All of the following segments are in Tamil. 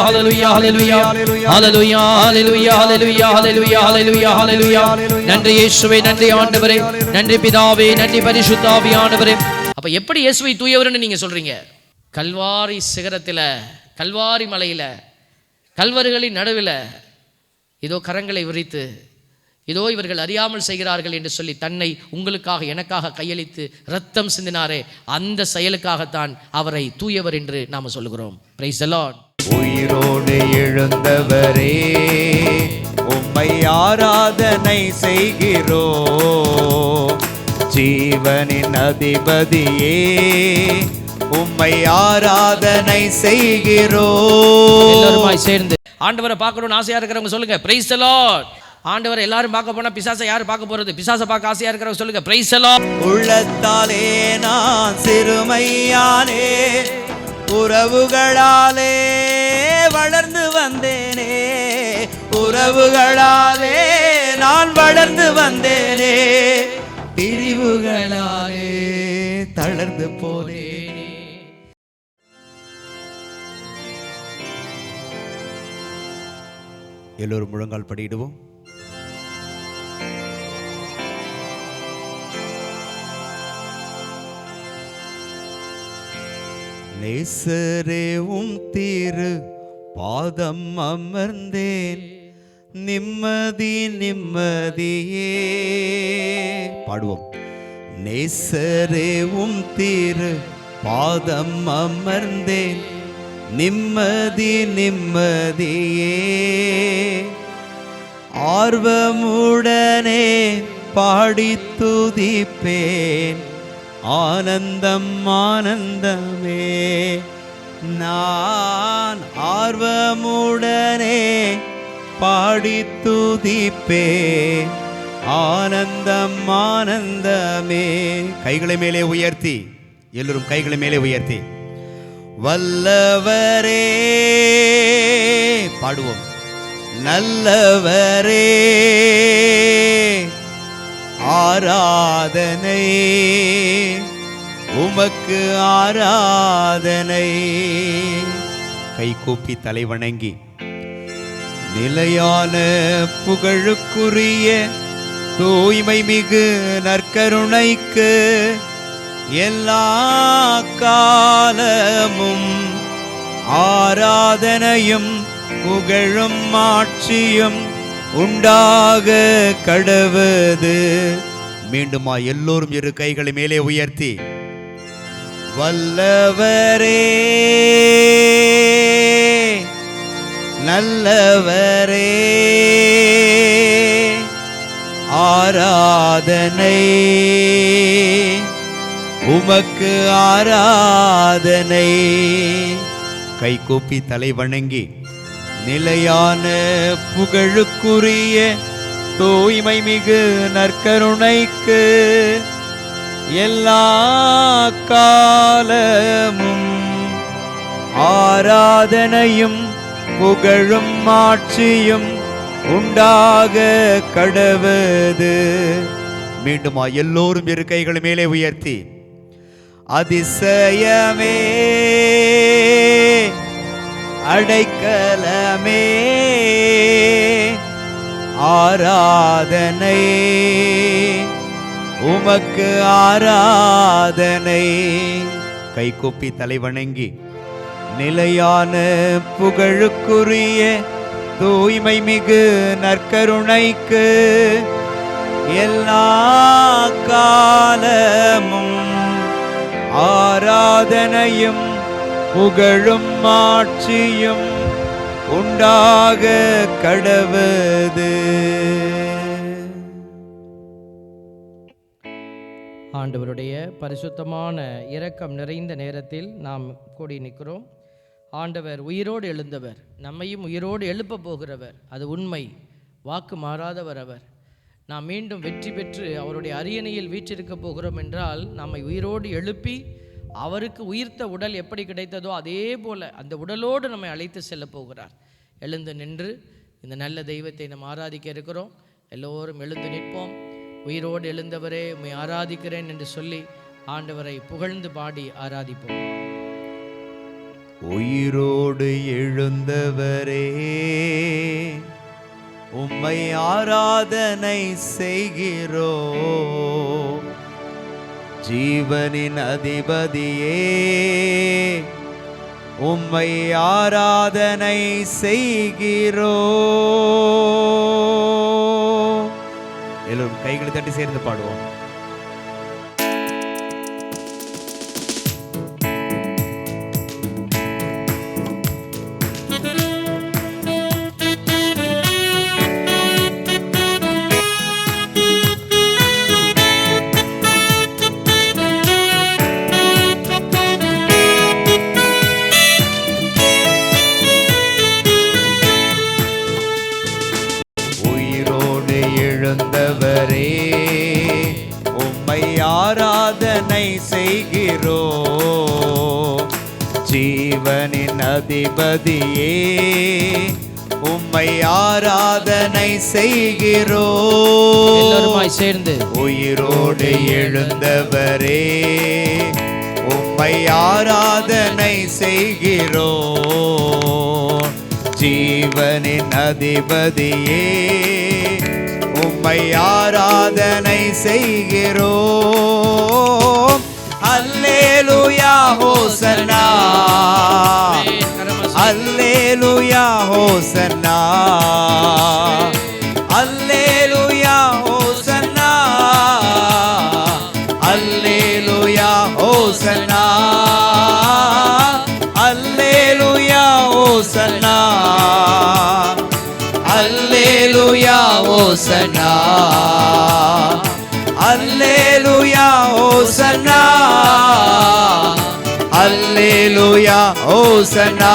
ஹalleluya ஹalleluya ஹalleluya ஹalleluya ஹalleluya ஹalleluya ஹalleluya ஹalleluya ஹalleluya. நன்றி இயேசுவே, நன்றி ஆண்டவரே, நன்றி பிதாவே, நன்றி பரிசுத்த ஆவியானவரே. அப்ப எப்படி இயேசுவை தூயவர்னு நீங்க சொல்றீங்க? கல்வாரி சிகரத்தில், கல்வாரி மலையில், கல்வர்களின் நடுவில் இதோ கரங்களை விரித்து, இதோ இவர்கள் அறியாமல் செய்கிறார்கள் என்று சொல்லி தன்னை உங்களுக்காக எனக்காக கையளித்து ரத்தம் சிந்தினாரே, அந்த செயலுக்காகத்தான் அவரை தூயவர் என்று நாம் சொல்லுகிறோம். Price the Lord. உயிரோடு எழுந்தவரே, உம்மை ஆராதனை செய்கிறோம். ஜீவனின் அதிபதியே, உம்மை ஆராதனை செய்கிறோம். எல்லாருமாய் சேர்ந்து ஆண்டவரை பார்க்கணும்னு ஆசையா இருக்கிறவங்க சொல்லுங்க பிரைஸ் தி லார்ட். ஆண்டவர் எல்லாரும் பார்க்க போனா பிசாசை யார் பார்க்க போறது? பிசாசை பார்க்க ஆசையா இருக்கிறவங்க சொல்லுங்க பிரைஸ் தி லார்ட். உள்ளத்தாலே நான் சிறுமையானே, உறவுகளாலே வளர்ந்து வந்தேனே, உறவுகளாலே நான் வளர்ந்து வந்தேனே, பிரிவுகளாலே தளர்ந்து போனேனே. எல்லோரும் முழங்கால் படியிடுவோம். நேசரே உம் திரு பாதம் அமர்ந்தேன், நிம்மதி நிம்மதியே. பாடுவோம். நேசரே உம் திரு பாதம் அமர்ந்தேன், நிம்மதி நிம்மதியே. ஆர்வமுடனே பாடி துதிப்பேன், ஆனந்தம் ஆனந்தமே. நான் ஆர்வமுடனே பாடி துதிப்பேன், ஆனந்தம் ஆனந்தமே. கைகளை மேலே உயர்த்தி, எல்லோரும் கைகளை மேலே உயர்த்தி, வல்லவரே பாடுவோம். நல்லவரே ஆராதனை, உமக்கு ஆராதனை. கை கூப்பி தலை வணங்கி, நிலையான புகழுக்குரிய தூய்மை மிகு நற்கருணைக்கு எல்லா காலமும் ஆராதனையும் புகழும் ஆட்சியும் உண்டாக கடவது. மீண்டுமா எல்லோரும் இரு கைகளை மேலே உயர்த்தி, வல்லவரே நல்லவரே ஆராதனை, உமக்கு ஆராதனை. கை கூப்பி தலை வணங்கி, நிலையான புகழுக்குரிய தூய்மை மிகு நற்கருணைக்கு எல்லா காலமும் ஆராதனையும் புகழும் ஆட்சியும் உண்டாக கடவது. மீண்டுமா எல்லோரும் இரு கைகளை மேலே உயர்த்தி, அதிசயமே அடைக்கலமே ஆராதனை, உமக்கு ஆராதனை. கை கூப்பி தலை வணங்கி, நிலையான புகழுக்குரிய தூய்மை மிகு நற்கருணைக்கு எல்லா காலமும் ஆராதனையும் புகழும் ஆட்சியும் உண்டாக கடவது. ஆண்டவருடைய பரிசுத்தமான இரக்கம் நிறைந்த நேரத்தில் நாம் கூடி நிற்கிறோம். ஆண்டவர் உயிரோடு எழுந்தவர், நம்மையும் உயிரோடு எழுப்ப போகிறவர். அது உண்மை, வாக்கு மாறாதவர் அவர். நாம் மீண்டும் வெற்றி பெற்று அவருடைய அரியணையில் வீற்றிருக்க போகிறோம் என்றால் நம்மை உயிரோடு எழுப்பி அவருக்கு உயிர்த்த உடல் எப்படி கிடைத்ததோ அதே போல அந்த உடலோடு நம்மை அழைத்து செல்ல போகிறார். எழுந்து நின்று இந்த நல்ல தெய்வத்தை நாம் ஆராதிக்க இருக்கிறோம். எல்லோரும் எழுந்து நிற்போம். உயிரோடு எழுந்தவரே உம்மை ஆராதிக்கிறேன் என்று சொல்லி ஆண்டவரை புகழ்ந்து பாடி ஆராதிப்போம். உயிரோடு எழுந்தவரே, உம்மை ஆராதனை செய்கிறோம். ஜீவனின் அதிபதியே, உம்மை ஆராதனை செய்கிறோம். எல்லோரும் கைகளை தட்டி சேர்ந்து பாடுவோம். எழுந்தவரே, உம்மை ஆராதனை செய்கிறோம். ஜீவனின் அதிபதியே, உம்மை ஆராதனை செய்கிறோம். எல்லாருமாய் சேர்ந்து உயிரோடு எழுந்தவரே, உம்மை ஆராதனை செய்கிறோம். ஜீவனின் அதிபதியே, உம்மை ஆராதனை செய்கிறோம். அல்லேலூயா ஹோசன்னா, அல்லேலூயா ஹோசன்னா, அல்லேலூயா ஹோசன்னா, அல்லேலூயா ஹோசன்னா, அல்லேலூயா ஹோசன்னா, அல்லேலூயா ஹோசன்னா, அல்லேலூயா ஹோசன்னா, அல்லேலூயா ஹோசன்னா.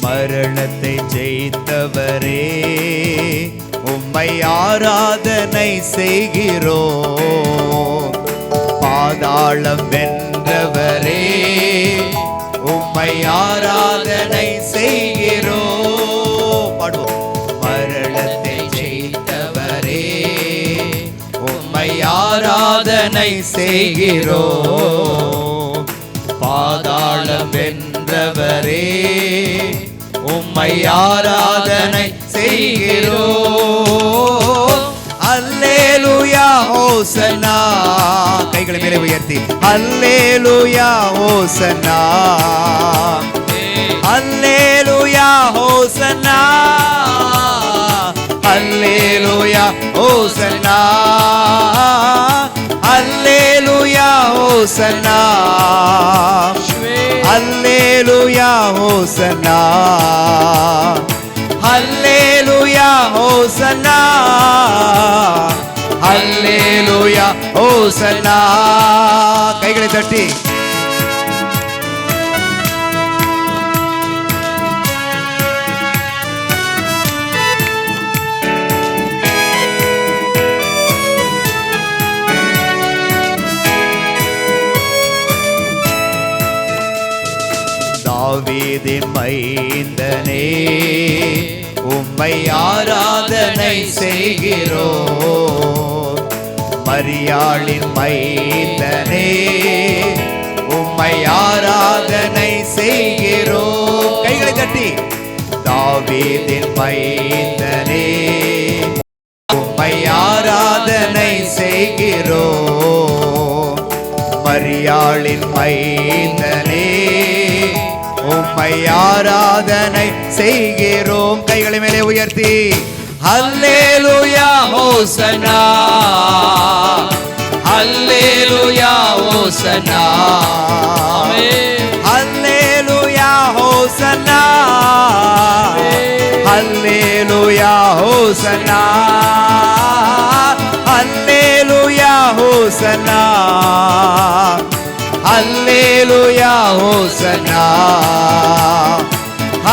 மரணத்தை ஜெயித்தவரே, உம்மை ஆராதனை செய்கிறோம். பாதாளம் வென்றவரே, உம்மை ஆராதனை செய்கிறோம். பாடுவோம். மரணத்தை ஜெயித்தவரே, உம்மை ஆராதனை செய்கிறோம். பாதாளம் வென்றவரே, உம்மை ஆராதனை செய்கிறோம். அல்லேலூயா ஹோசன்னா, கைகளை மேலே உயர்த்தி அல்லேலூயா ஹோசன்னா, அல்லேலூயா ஹோசன்னா, அல்லேலூயா ஹோசன்னா, அல்லேலூயா ஹோசன்னா, அல்லேலூயா ஹோசன்னா, அல்லேலூயா ஹோசன்னா, அல்லேலூயா ஹோசன்னா. கைகளை தட்டி தாவீதின் மைந்தனே, உம்மை ஆராதனை செய்கிறோம். மரியாளின் மைந்தனே, உம்மை ஆராதனை செய்கிறோம். கைகளை தட்டி தாவீதின் மைந்தனே, உம்மை ஆராதனை செய்கிறோம். மரியாளின் மைந்தனே, உம்மை ஆராதனை செய்கிறோம். கைகளை மேலே உயர்த்தி அல்லேலூயா ஹோசன்னா, அல்லேலூயா ஹோசன்னா, அல்லேலூயா ஹோசன்னா, அல்லேலூயா ஹோசன்னா, அல்லேலூயா ஹோசன்னா, அல்லேலூயா ஹோசன்னா,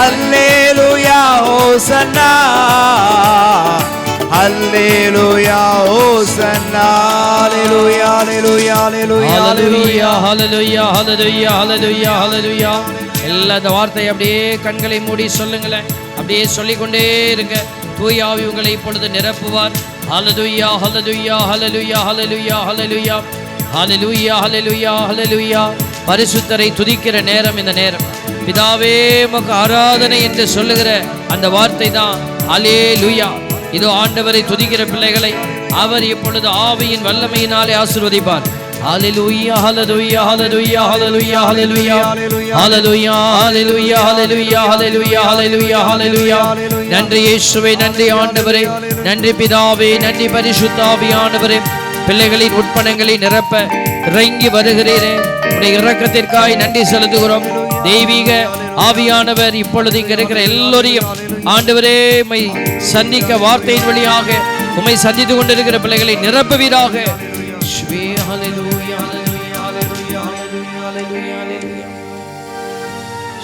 அல்லேலூயா ஹோசன்னா, Hallelujah, Hosanna. Hallelujah, hallelujah, hallelujah, ஹalleluya ஹalleluya ஹalleluya ஹalleluya ஹalleluya. எல்லா இந்த வார்த்தையை அப்படியே கண்களை மூடி சொல்லுங்களேன். அப்படியே சொல்லிக்கொண்டே இருங்க. தூய ஆவி உங்களை இப்பொழுது நிரப்புவார். ஹalleluya ஹalleluya ஹalleluya ஹalleluya ஹalleluya ஹalleluya ஹalleluya ஹalleluya. பரிசுத்தரை துதிக்கிற நேரம் இந்த நேரம். பிதாவே உமக்கு ஆராதனை என்று சொல்லுகிற அந்த வார்த்தை தான் ஹalleluya. இதோ ஆண்டவரை துதிக்கிற பிள்ளைகளை அவர் இப்பொழுது ஆவியின் வல்லமையினாலே ஆசீர்வதிப்பார். ஹalleluya hallelujah hallelujah hallelujah hallelujah hallelujah hallelujah hallelujah hallelujah hallelujah hallelujah. நன்றி இயேசுவே, நன்றி ஆண்டவரே, நன்றி பிதாவே, நன்றி பரிசுத்த ஆவியானவரே. பிள்ளைகளின் உட்பணங்களை நிரப்ப இறங்கி வருகிறீரே, உடைய இரக்கத்திற்காய் நன்றி செலுத்துகிறோம். தெய்வீக ஆவியானவர் இப்பொழுது இங்க இருக்கிற எல்லோரையும் ஆண்டவரே உம்மை சந்திக்க வார்த்தையின் வழியாக உம்மை சந்தித்து கொண்டிருக்கிற பிள்ளைகளை நிரப்புவீராக.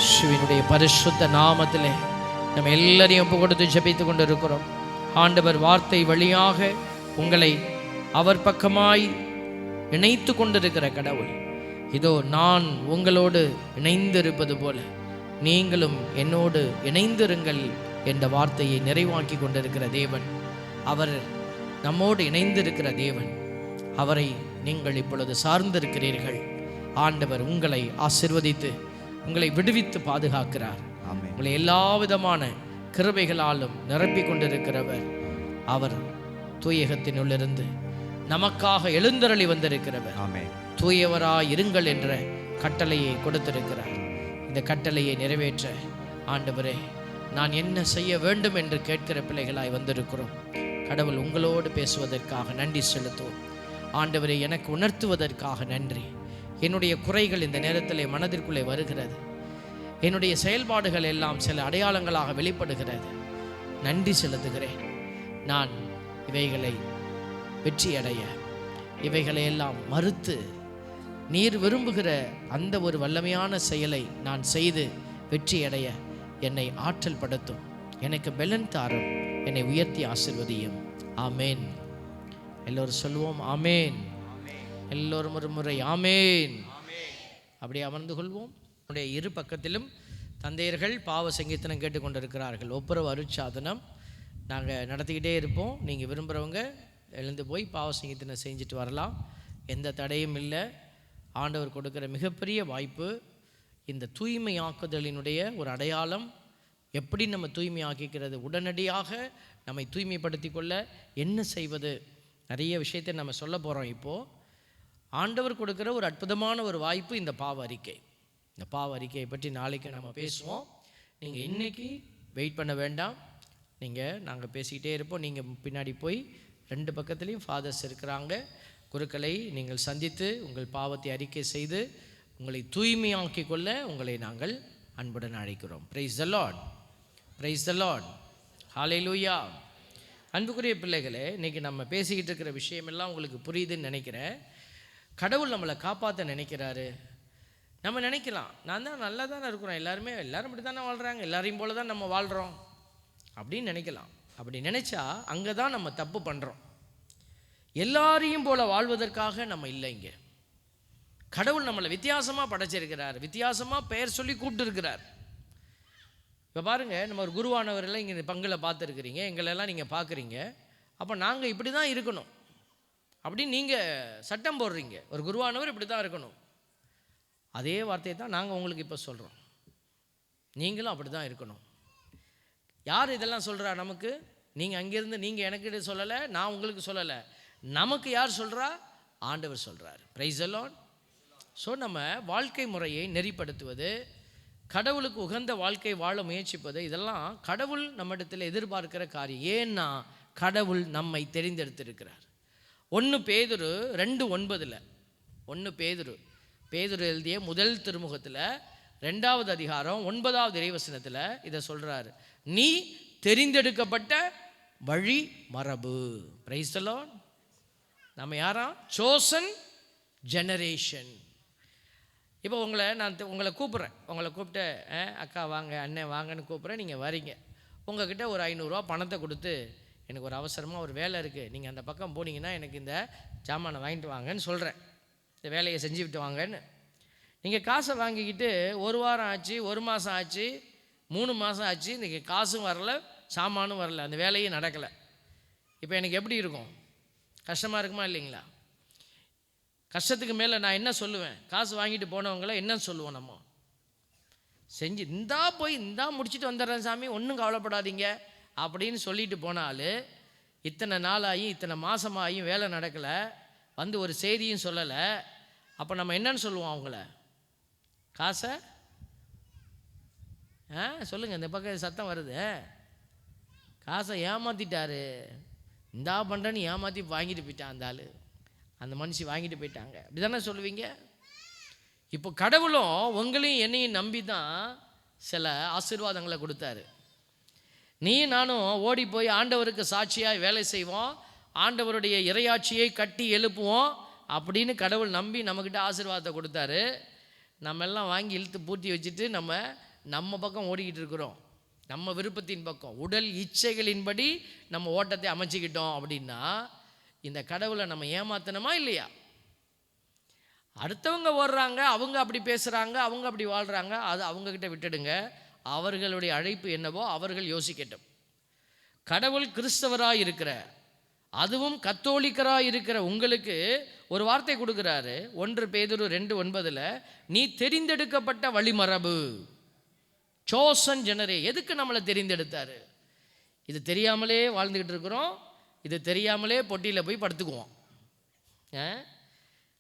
ஸ்ரீனுடைய பரிசுத்த நாமத்திலே நம்ம எல்லாரையும் ஒப்பு கொடுத்து ஜெபித்துக் கொண்டிருக்கிறோம். ஆண்டவர் வார்த்தை வழியாக உங்களை அவர் பக்கமாய் இணைத்து கொண்டிருக்கிற கடவுள். இதோ நான் உங்களோடு இணைந்திருப்பது போல நீங்களும் என்னோடு இணைந்திருங்கள் என்ற வார்த்தையை நிறைவாக்கி கொண்டிருக்கிற தேவன், அவர் நம்மோடு இணைந்திருக்கிற தேவன், அவரை நீங்கள் இப்பொழுது சார்ந்திருக்கிறீர்கள். ஆண்டவர் உங்களை ஆசீர்வதித்து உங்களை விடுவித்து பாதுகாக்கிறார். உங்களை எல்லா விதமான கிருபைகளாலும் நிரப்பிக் கொண்டிருக்கிறவர். அவர் தூயகத்தினுள்ளிருந்து நமக்காக எழுந்தருளி வந்திருக்கிறவர். தூயவராய் இருங்கள் என்ற கட்டளையை கொடுத்திருக்கிறார். இந்த கட்டளையை நிறைவேற்ற ஆண்டவரே நான் என்ன செய்ய வேண்டும் என்று கேட்கிற பிள்ளைகளாய் வந்திருக்கிறோம். கடவுள் உங்களோடு பேசுவதற்காக நன்றி செலுத்துவோம். ஆண்டவரை எனக்கு உணர்த்துவதற்காக நன்றி. என்னுடைய குறைகள் இந்த நேரத்தில் மனதிற்குள்ளே வருகிறது. என்னுடைய செயல்பாடுகள் எல்லாம் சில அடையாளங்களாக வெளிப்படுகிறது. நன்றி செலுத்துகிறேன். நான் இவைகளை வெற்றியடைய, இவைகளை எல்லாம் மறுத்து நீர் விரும்புகிற அந்த ஒரு வல்லமையான செயலை நான் செய்து வெற்றியடைய என்னை ஆற்றல் படுத்தும். எனக்கு பெலன் தாரும். என்னை உயர்த்தி ஆசீர்வதியும். ஆமேன். எல்லோரும் சொல்லுவோம் ஆமேன். எல்லோரும் ஒரு முறை ஆமேன். அப்படியே அமர்ந்து கொள்வோம். நம்முடைய இரு பக்கத்திலும் தந்தையர்கள் பாவ சங்கீதனம் கேட்டுக்கொண்டிருக்கிறார்கள். ஒப்புரவு அருட்சாதனம் நாங்கள் நடத்திக்கிட்டே இருப்போம். நீங்கள் விரும்புகிறவங்க எழுந்து போய் பாவ சங்கீதனம் செஞ்சுட்டு வரலாம். எந்த தடையும் இல்லை. ஆண்டவர் கொடுக்குற மிகப்பெரிய வாய்ப்பு. இந்த தூய்மையாக்குதலினுடைய ஒரு அடையாளம். எப்படி நம்ம தூய்மையாக்கிக்கிறது, உடனடியாக நம்மை தூய்மைப்படுத்தி கொள்ள என்ன செய்வது, நிறைய விஷயத்தை நம்ம சொல்ல போகிறோம். இப்போது ஆண்டவர் கொடுக்குற ஒரு அற்புதமான ஒரு வாய்ப்பு இந்த பாவ அறிக்கை. இந்த பாவ அறிக்கையை பற்றி நாளைக்கு நம்ம பேசுவோம். நீங்கள் இன்றைக்கி வெயிட் பண்ண வேண்டாம். நாங்கள் பேசிக்கிட்டே இருப்போம். நீங்கள் பின்னாடி போய் ரெண்டு பக்கத்துலேயும் ஃபாதர்ஸ் இருக்கிறாங்க. குருக்களை நீங்கள் சந்தித்து உங்கள் பாவத்தை அறிக்கை செய்து உங்களை தூய்மையாக்கி கொள்ள உங்களை நாங்கள் அன்புடன் அழைக்கிறோம். Praise the lord, praise the lord, hallelujah. அன்புக்குரிய பிள்ளைகளே, இன்றைக்கி நம்ம பேசிக்கிட்டு இருக்கிற விஷயமெல்லாம் உங்களுக்கு புரியுதுன்னு நினைக்கிறேன். கடவுள் நம்மளை காப்பாற்ற நினைக்கிறாரு. நம்ம நினைக்கலாம், நான் தான் நல்லா தானே இருக்கிறோம், எல்லாரும் இப்படி தானே வாழ்கிறாங்க, எல்லாரையும் போல தான் நம்ம வாழ்கிறோம் அப்படின்னு நினைக்கலாம். அப்படி நினச்சா அங்கே தான் நம்ம தப்பு பண்ணுறோம். எல்லாரையும் போல வாழ்வதற்காக நம்ம இல்லை. இங்கே கடவுள் நம்மளை வித்தியாசமாக படைச்சிருக்கிறார், வித்தியாசமாக பெயர் சொல்லி கூப்பிட்டுருக்கிறார். இப்போ பாருங்கள், நம்ம ஒரு குருவானவரெல்லாம் இங்கே பங்கில் பார்த்துருக்குறீங்க, எங்களெல்லாம் நீங்கள் பார்க்குறீங்க. அப்போ நாங்கள் இப்படி தான் இருக்கணும் அப்படின்னு நீங்கள் சட்டம் போடுறீங்க. ஒரு குருவானவர் இப்படி தான் இருக்கணும். அதே வார்த்தையை தான் நாங்கள் உங்களுக்கு இப்போ சொல்கிறோம். நீங்களும் அப்படி தான் இருக்கணும். யார் இதெல்லாம் சொல்கிறா நமக்கு? நீங்கள் அங்கேருந்து நீங்கள் எனக்கு சொல்லலை, நான் உங்களுக்கு சொல்லலை. நமக்கு யார் சொல்கிறா? ஆண்டவர் சொல்கிறார். Price the Lord. ஸோ நம்ம வாழ்க்கை முறையை நெறிப்படுத்துவது, கடவுளுக்கு உகந்த வாழ்க்கை வாழ முயற்சிப்பது, இதெல்லாம் கடவுள் நம்மிடத்தில் எதிர்பார்க்கிற காரியம். ஏன்னா கடவுள் நம்மை தெரிந்தெடுத்திருக்கிறார். 1 பேதுரு 2:9 1 பேதுரு எழுதிய முதல் திருமுகத்தில் 2வது அதிகாரம் 9வது இறைவசனத்தில் இதை சொல்கிறார். நீ தெரிந்தெடுக்கப்பட்ட வழி மரபு. Price the Lord. நம்ம யாரா? Chosen generation. இப்போ உங்களை கூப்பிட்றேன். உங்களை கூப்பிட்டு அக்கா வாங்க, அண்ணன் வாங்கன்னு கூப்பிட்றேன். நீங்கள் வரீங்க. உங்ககிட்ட ஒரு 500 ரூபா பணத்தை கொடுத்து எனக்கு ஒரு அவசரமாக ஒரு வேலை இருக்குது, நீங்கள் அந்த பக்கம் போனீங்கன்னா எனக்கு இந்த ஜாமானை வாங்கிட்டு வாங்கன்னு சொல்கிறேன், இந்த வேலையை செஞ்சு விட்டு வாங்கன்னு. நீங்கள் காசை வாங்கிக்கிட்டு 1 வாரம் ஆச்சு, 1 மாதம் ஆச்சு, 3 மாதம் ஆச்சு, இன்றைக்கி காசும் வரல, சாமானும் வரல, அந்த வேலையும் நடக்கலை. இப்போ எனக்கு எப்படி இருக்கும்? கஷ்டமாக இருக்குமா இல்லைங்களா? கஷ்டத்துக்கு மேலே நான் என்ன சொல்லுவேன்? காசு வாங்கிட்டு போனவங்கள என்ன சொல்லுவோம்? நம்ம செஞ்சு இந்தா முடிச்சுட்டு வந்துடுறேன் சாமி, ஒன்றும் கவலைப்படாதீங்க அப்படின்னு சொல்லிட்டு போனாலும் இத்தனை நாளாயும் இத்தனை மாதமாகியும் வேலை நடக்கலை, வந்து ஒரு செய்தியும் சொல்லலை. அப்போ நம்ம என்னன்னு சொல்லுவோம் அவங்கள? காசை சொல்லுங்கள், இந்த பக்கம் சத்தம் வருது. காசை ஏமாற்றிட்டாரு, இந்தா பண்ணுறேன்னு ஏமாற்றி வாங்கிட்டு போயிட்டான் அந்த ஆள், அந்த மனுஷி வாங்கிட்டு போயிட்டாங்க, அப்படி தானே சொல்லுவீங்க? இப்போ கடவுளும் உங்களையும் என்னையும் நம்பி தான் சில ஆசீர்வாதங்களை கொடுத்தாரு. நீ நானும் ஓடி போய் ஆண்டவருக்கு சாட்சியாக வேலை செய்வோம், ஆண்டவருடைய இறையாட்சியை கட்டி எழுப்புவோம் அப்படின்னு கடவுள் நம்பி நம்மக்கிட்ட ஆசீர்வாதத்தை கொடுத்தாரு. நம்ம எல்லாம் வாங்கி இழுத்து பூட்டி வச்சுட்டு நம்ம பக்கம் ஓடிக்கிட்டு இருக்கிறோம், நம்ம விருப்பத்தின் பக்கம், உடல் இச்சைகளின்படி நம்ம ஓட்டத்தை அமைச்சிக்கிட்டோம். அப்படின்னா இந்த கடவுளை நம்ம ஏமாத்தணுமா இல்லையா? அடுத்தவங்க ஓடுறாங்க, அவங்க அப்படி பேசுகிறாங்க, அவங்க அப்படி வாழ்கிறாங்க, அது அவங்கக்கிட்ட விட்டுடுங்க. அவர்களுடைய அழைப்பு என்னவோ அவர்கள் யோசிக்கட்டும். கடவுள் கிறிஸ்தவராக இருக்கிற, அதுவும் கத்தோலிக்கராக இருக்கிற உங்களுக்கு ஒரு வார்த்தை கொடுக்குறாரு. 1 பேதுரு 2:9, நீ தெரிந்தெடுக்கப்பட்ட வழிமரபு, சோசன் ஜெனரே. எதுக்கு நம்மளை தெரிந்தெடுத்தாரு? இது தெரியாமலே வாழ்ந்துக்கிட்டு இருக்கிறோம், இது தெரியாமலே பொட்டியில் போய் படுத்துக்குவோம்,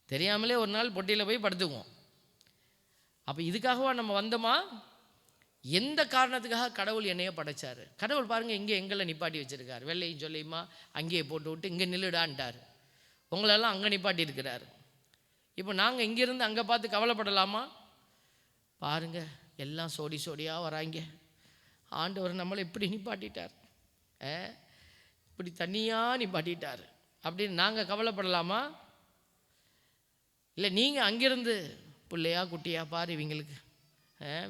தெரியாமலே ஒரு நாள் பொட்டியில் போய் படுத்துக்குவோம். அப்போ இதுக்காகவா நம்ம வந்தோமா? எந்த காரணத்துக்காக கடவுள் என்னையே படைச்சார்? கடவுள் பாருங்கள், இங்கே எங்களை நிப்பாட்டி வச்சுருக்கார், வெள்ளையும் சொல்லியுமா அங்கேயே போட்டு விட்டு இங்கே நில்லுடான்ட்டார், உங்களெல்லாம் அங்கே நிப்பாட்டி இருக்கிறார். இப்போ நாங்கள் இங்கேருந்து அங்கே பார்த்து கவலைப்படலாமா? பாருங்கள், எல்லாம் சோடி சோடியாக வராங்க, ஆண்டவர் நம்மளை இப்படி நிப்பாட்டிட்டார், இப்படி தனியாக நிப்பாட்டிட்டார் அப்படின்னு நாங்கள் கவலைப்படலாமா? இல்லை நீங்கள் அங்கேருந்து பிள்ளையா குட்டியா பாரு, இவங்களுக்கு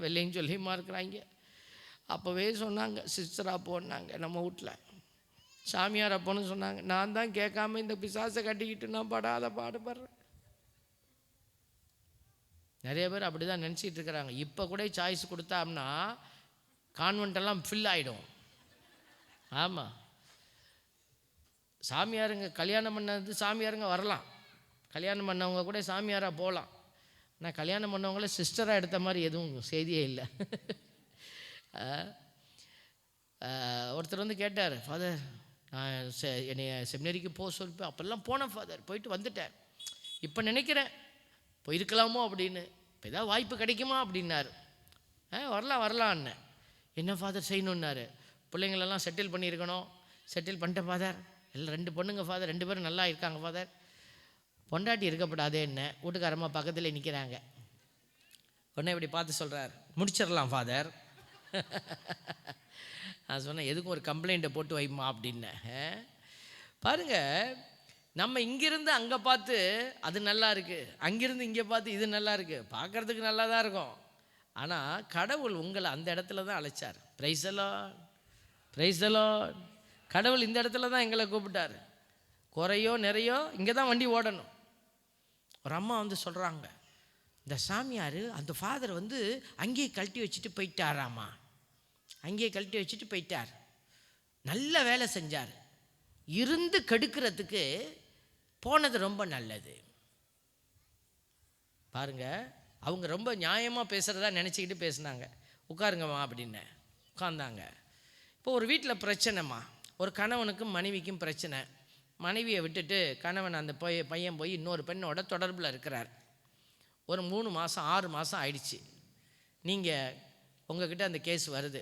வெள்ளையும் சொல்லியுமா இருக்கிறாங்க. அப்போவே சொன்னாங்க, சிஸ்டராக போனாங்க நம்ம வீட்டில், சாமியார் அப்போன்னு சொன்னாங்க, நான் தான் கேட்காம இந்த பிசாசை கட்டிக்கிட்டு நான் படாத பாடுபடுறேன். நிறைய பேர் அப்படி தான் நினச்சிட்டு இருக்கிறாங்க. இப்போ கூட சாய்ஸ் கொடுத்தாம்னா கான்வென்ட்டெல்லாம் ஃபில் ஆகிடும். ஆமாம், சாமியாருங்க கல்யாணம் பண்ணது சாமியாருங்க வரலாம், கல்யாணம் பண்ணவங்க கூட சாமியாராக போகலாம். ஆனால் கல்யாணம் பண்ணவங்கள சிஸ்டராக எடுத்த மாதிரி எதுவும் செய்தியே இல்லை. ஒருத்தர் வந்து கேட்டார், ஃபாதர் நான் என்னை செமினரிக்கு போக சொல்லிப்பேன், அப்போல்லாம் போனேன் ஃபாதர், போயிட்டு வந்துட்டேன், இப்போ நினைக்கிறேன் போயிருக்கலாமோ அப்படின்னு, இப்போ ஏதாவது வாய்ப்பு கிடைக்குமா அப்படின்னாரு. வரலான்னு. என்ன ஃபாதர் செய்யணுன்னாரு? பிள்ளைங்களெல்லாம் செட்டில் பண்ணியிருக்கணும். செட்டில் பண்ணிட்டேன் ஃபாதர், எல்லாம் 2 பொண்ணுங்க ஃபாதர், 2 பேரும் நல்லா இருக்காங்க ஃபாதர். பொண்டாட்டி இருக்கப்படாதே என்ன, வீட்டுக்காரம்மா பக்கத்தில் நிற்கிறாங்க. உடனே இப்படி பார்த்து சொல்கிறார், முடிச்சிடலாம் ஃபாதர். நான் சொன்னேன், எதுக்கும் ஒரு கம்ப்ளைண்ட்டை போட்டு வைமா அப்படின்னேன். பாருங்கள், நம்ம இங்கேருந்து அங்கே பார்த்து அது நல்லா இருக்குது, அங்கேருந்து இங்கே பார்த்து இது நல்லா இருக்குது, பார்க்குறதுக்கு நல்லா தான் இருக்கும். ஆனால் கடவுள் உங்களை அந்த இடத்துல தான் அழைச்சார். Praise the lord, praise the lord. கடவுள் இந்த இடத்துல தான் எங்களை கூப்பிட்டார். குறையோ நிறையோ இங்கே தான் வண்டி ஓடணும். ஒரு அம்மா வந்து சொல்கிறாங்க, இந்த சாமியார் அந்த ஃபாதர் வந்து அங்கேயே கழட்டி வச்சுட்டு போயிட்டாராம்மா, அங்கேயே கழட்டி வச்சுட்டு போயிட்டார், நல்ல வேலை செஞ்சார், இருந்து கெடுக்கிறதுக்கு போனது ரொம்ப நல்லது. பாருங்க, அவங்க ரொம்ப நியாயமாக பேசுகிறதா நினச்சிக்கிட்டு பேசுனாங்க. உட்காருங்கம்மா அப்படின்னு உட்காந்தாங்க. இப்போ ஒரு வீட்டில் பிரச்சனைம்மா, ஒரு கணவனுக்கும் மனைவிக்கும் பிரச்சனை. மனைவியை விட்டுட்டு கணவன் அந்த பையன் போய் இன்னொரு பெண்ணோட தொடர்பில் இருக்கிறார். ஒரு 3 மாதம் 6 மாதம் ஆயிடுச்சு. நீங்கள் உங்ககிட்ட அந்த கேஸ் வருது,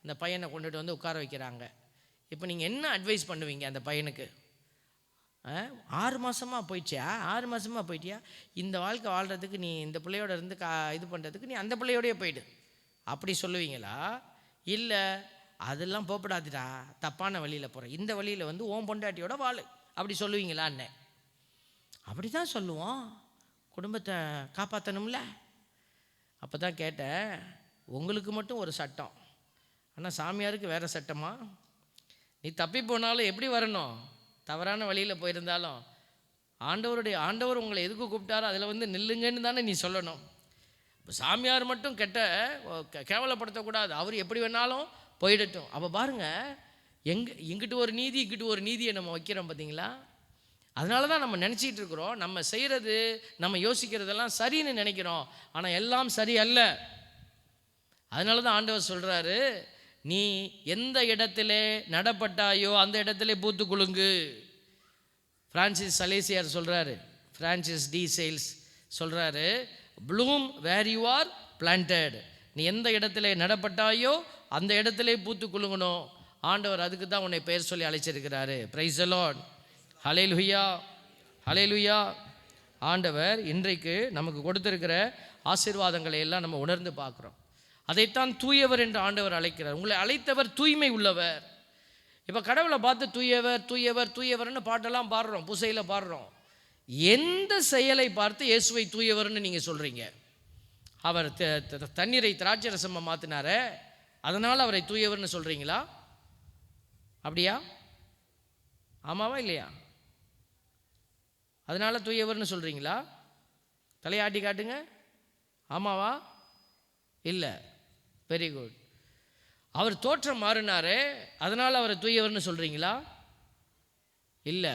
அந்த பையனை கொண்டுட்டு வந்து உட்கார வைக்கிறாங்க. இப்போ நீங்கள் என்ன அட்வைஸ் பண்ணுவீங்க அந்த பையனுக்கு? 6 மாதமாக போயிடுச்சியா, 6 மாதமாக போயிட்டியா, இந்த வாழ்க்கை வாழ்கிறதுக்கு நீ இந்த பிள்ளையோட இருந்து இது பண்ணுறதுக்கு நீ அந்த பிள்ளையோடையே போயிடு அப்படி சொல்லுவீங்களா? இல்லை அதெல்லாம் போகப்படாதுடா, தப்பான வழியில் போகிற, இந்த வழியில் வந்து ஓம் பொண்டாட்டியோட வாழு அப்படி சொல்லுவீங்களா? அண்ணே அப்படி தான் சொல்லுவோம், குடும்பத்தை காப்பாற்றணும்ல. அப்போ தான் கேட்டேன், உங்களுக்கு மட்டும் ஒரு சட்டம், ஆனால் சாமியாருக்கு வேறு சட்டமா? நீ தப்பி போனாலும் எப்படி வரணும்? தவறான வழியில் போயிருந்தாலும் ஆண்டவர் உங்களை எதுக்கு கூப்பிட்டாரோ அதில் வந்து நில்லுங்கன்னு தானே நீ சொல்லணும். இப்போ சாமியார் மட்டும் கேவலப்படுத்தக்கூடாது. அவர் எப்படி வேணாலும் போயிடட்டும். அப்போ பாருங்கள், இங்கிட்டு ஒரு நீதி இங்கிட்டு ஒரு நீதியை நம்ம வைக்கிறோம் பார்த்தீங்களா? அதனால தான் நம்ம நினச்சிட்டு இருக்கிறோம், நம்ம செய்கிறது நம்ம யோசிக்கிறதெல்லாம் சரின்னு நினைக்கிறோம், ஆனால் எல்லாம் சரி அல்ல. அதனால தான் ஆண்டவர் சொல்கிறாரு, நீ எந்த இடத்திலே நடப்பட்டாயோ அந்த இடத்துல பூத்து குலுங்கு. பிரான்சிஸ் சலேசியார் சொல்கிறாரு, பிரான்சிஸ் டி சேல்ஸ் சொல்கிறாரு, bloom where you are planted. நீ எந்த இடத்துல நடப்பட்டாயோ அந்த இடத்துல பூத்து குலுங்கணும். ஆண்டவர் அதுக்கு தான் உன்னை பெயர் சொல்லி அழைச்சிருக்கிறாரு. Price the lord. ஹல்லேலூயா, ஹல்லேலூயா. ஆண்டவர் இன்றைக்கு நமக்கு கொடுத்திருக்கிற ஆசீர்வாதங்களை எல்லாம் நம்ம உணர்ந்து பார்க்குறோம். அதைத்தான் தூயவர் என்று ஆண்டவர் அழைக்கிறார். உங்களை அழைத்தவர் தூய்மை உள்ளவர். இப்போ கடவுளை பார்த்து தூயவர் தூயவர் தூயவர்னு பாட்டெல்லாம் பாடுறோம், பூசையில் பாடுறோம். எந்த செயலை பார்த்து இயேசுவை தூயவர்னு நீங்கள் சொல்கிறீங்க? அவர் தண்ணீரை திராட்சை ரசமாக மாற்றினாரே, அதனால் அவரை தூயவர்னு சொல்கிறீங்களா? அப்படியா? ஆமாவா இல்லையா? அதனால் தூயவர்னு சொல்கிறீங்களா? தலையாட்டி காட்டுங்க. ஆமாவா இல்லை? Very good. அவர் தோற்றம் மாறினாரே, அதனால் அவரை தூயவர்னு சொல்கிறீங்களா? இல்லை.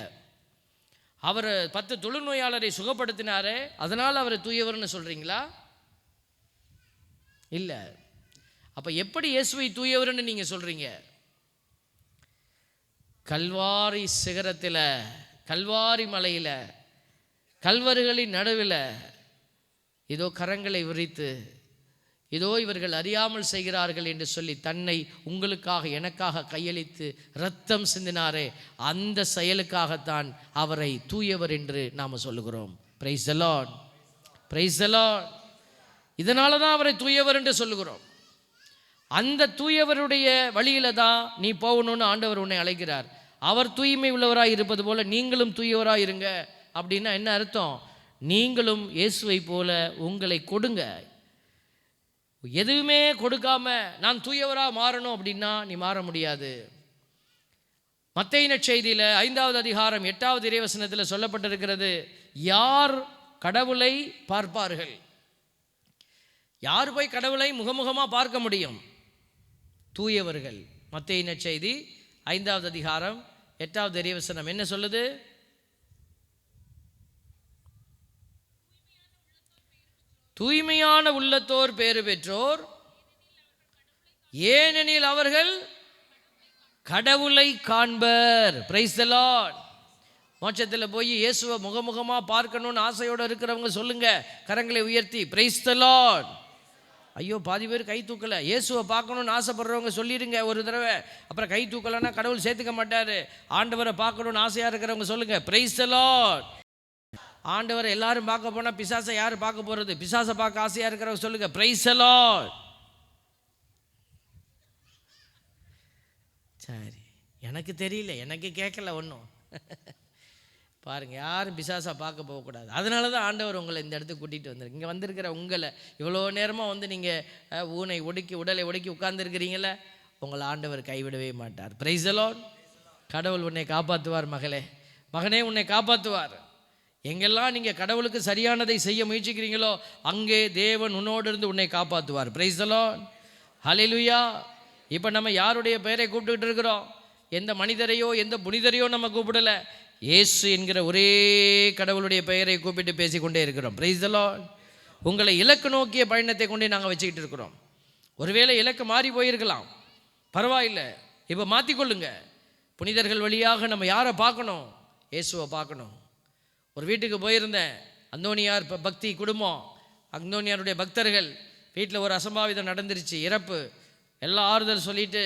அவர் 10 தொழுநோயாளரை சுகப்படுத்தினாரே, அதனால் அவரை தூயவர்னு சொல்கிறீங்களா? இல்லை. அப்போ எப்படி இயேசுவை தூயவர்னு நீங்கள் சொல்கிறீங்க? கல்வாரி சிகரத்தில், கல்வாரி மலையில், கல்வர்களின் நடுவில் இதோ கரங்களை விரித்து, இதோ இவர்கள் அறியாமல் செய்கிறார்கள் என்று சொல்லி தன்னை உங்களுக்காக எனக்காக கையளித்து இரத்தம் சிந்தினாரே, அந்த செயலுக்காகத்தான் அவரை தூயவர் என்று நாம் சொல்லுகிறோம். Price the lord, praise the Lord. இதனால தான் அவரை தூயவர் என்று சொல்லுகிறோம். அந்த தூயவருடைய வழியில தான் நீ போகணும்னு ஆண்டவர் உன்னை அழைக்கிறார். அவர் தூய்மை உள்ளவராக இருப்பது போல நீங்களும் தூயவராக இருங்க. அப்படின்னா என்ன அர்த்தம்? நீங்களும் இயேசுவை போல உங்களை கொடுங்க. எதுவுமே கொடுக்காம நான் தூயவராக மாறணும் அப்படின்னா நீ மாற முடியாது. மத்தேயு நற்செய்தியில் 5வது அதிகாரம் 8வது இறைவசனத்தில் சொல்லப்பட்டிருக்கிறது, யார் கடவுளை பார்ப்பார்கள்? யார் போய் கடவுளை முகமுகமாக பார்க்க முடியும்? தூயவர்கள். மத்தேயு நற்செய்தி 5வது அதிகாரம் 8வது இறைவசனம் என்ன சொல்லுது? தூய்மையான உள்ளத்தோர் பேறு பெற்றோர், ஏனெனில் அவர்கள் கடவுளை காண்பர். Price the Lord. மோட்சத்தில் போய் இயேசுவை முகமுகமாக பார்க்கணும்னு ஆசையோடு இருக்கிறவங்க சொல்லுங்க, கரங்களை உயர்த்தி பிரைஸ் தி லார்ட். ஐயோ, பாதி பேர் கை தூக்கலை. இயேசுவை பார்க்கணுன்னு ஆசைப்படுறவங்க சொல்லிடுங்க ஒரு தடவை. அப்புறம் கை தூக்கலைன்னா கடவுள் சேர்த்துக்க மாட்டார். ஆண்டவரை பார்க்கணுன்னு ஆசையாக இருக்கிறவங்க சொல்லுங்க பிரைஸ் தி லார்ட். ஆண்டவரை எல்லாரும் பார்க்க போனால் பிசாசை யார் பார்க்க போகிறது? பிசாசை பார்க்க ஆசையாக இருக்கிறவங்க சொல்லுங்க பிரைஸ் தி லார்ட். சரி, எனக்கு தெரியல, எனக்கு கேட்கல ஒன்றும். பாருங்கள், யாரும் பிசாசை பார்க்க போகக்கூடாது. அதனால தான் ஆண்டவர் உங்களை இந்த இடத்துக்கு கூட்டிகிட்டு வந்திருக்கு. இங்கே வந்திருக்கிற உங்களை இவ்வளோ நேரமாக வந்து நீங்கள் ஊனை ஒடுக்கி உடலை ஒடுக்கி உட்கார்ந்துருக்கிறீங்கள, உங்களை ஆண்டவர் கைவிடவே மாட்டார். Price the lord. கடவுள் உன்னை காப்பாற்றுவார் மகளே, மகனே, உன்னை காப்பாற்றுவார். எங்கெல்லாம் நீங்கள் கடவுளுக்கு சரியானதை செய்ய முயற்சிக்கிறீங்களோ அங்கே தேவன் உன்னோடு இருந்து உன்னை காப்பாற்றுவார். Praise the lord. ஹல்லேலூயா. இப்போ நம்ம யாருடைய பெயரை கூப்பிட்டுக்கிட்டு இருக்கிறோம்? எந்த மனிதரையோ எந்த புனிதரையோ நம்ம கூப்பிடலை, இயேசு என்கிற ஒரே கடவுளுடைய பெயரை கூப்பிட்டு பேசிக்கொண்டே இருக்கிறோம். Price the Lord. உங்களை இலக்கு நோக்கிய பயணத்தை கொண்டே நாங்கள் வச்சுக்கிட்டு இருக்கிறோம். ஒருவேளை இலக்கு மாறி போயிருக்கலாம், பரவாயில்லை, இப்போ மாற்றிக்கொள்ளுங்க. புனிதர்கள் வழியாக நம்ம யாரை பார்க்கணும்? இயேசுவை பார்க்கணும். ஒரு வீட்டுக்கு போயிருந்தேன், அந்தோனியார் பக்தி குடும்பம், அந்தோனியாருடைய பக்தர்கள் வீட்டில் ஒரு அசம்பாவிதம் நடந்துருச்சு, இறப்பு. எல்லாம் ஆறுதல் சொல்லிவிட்டு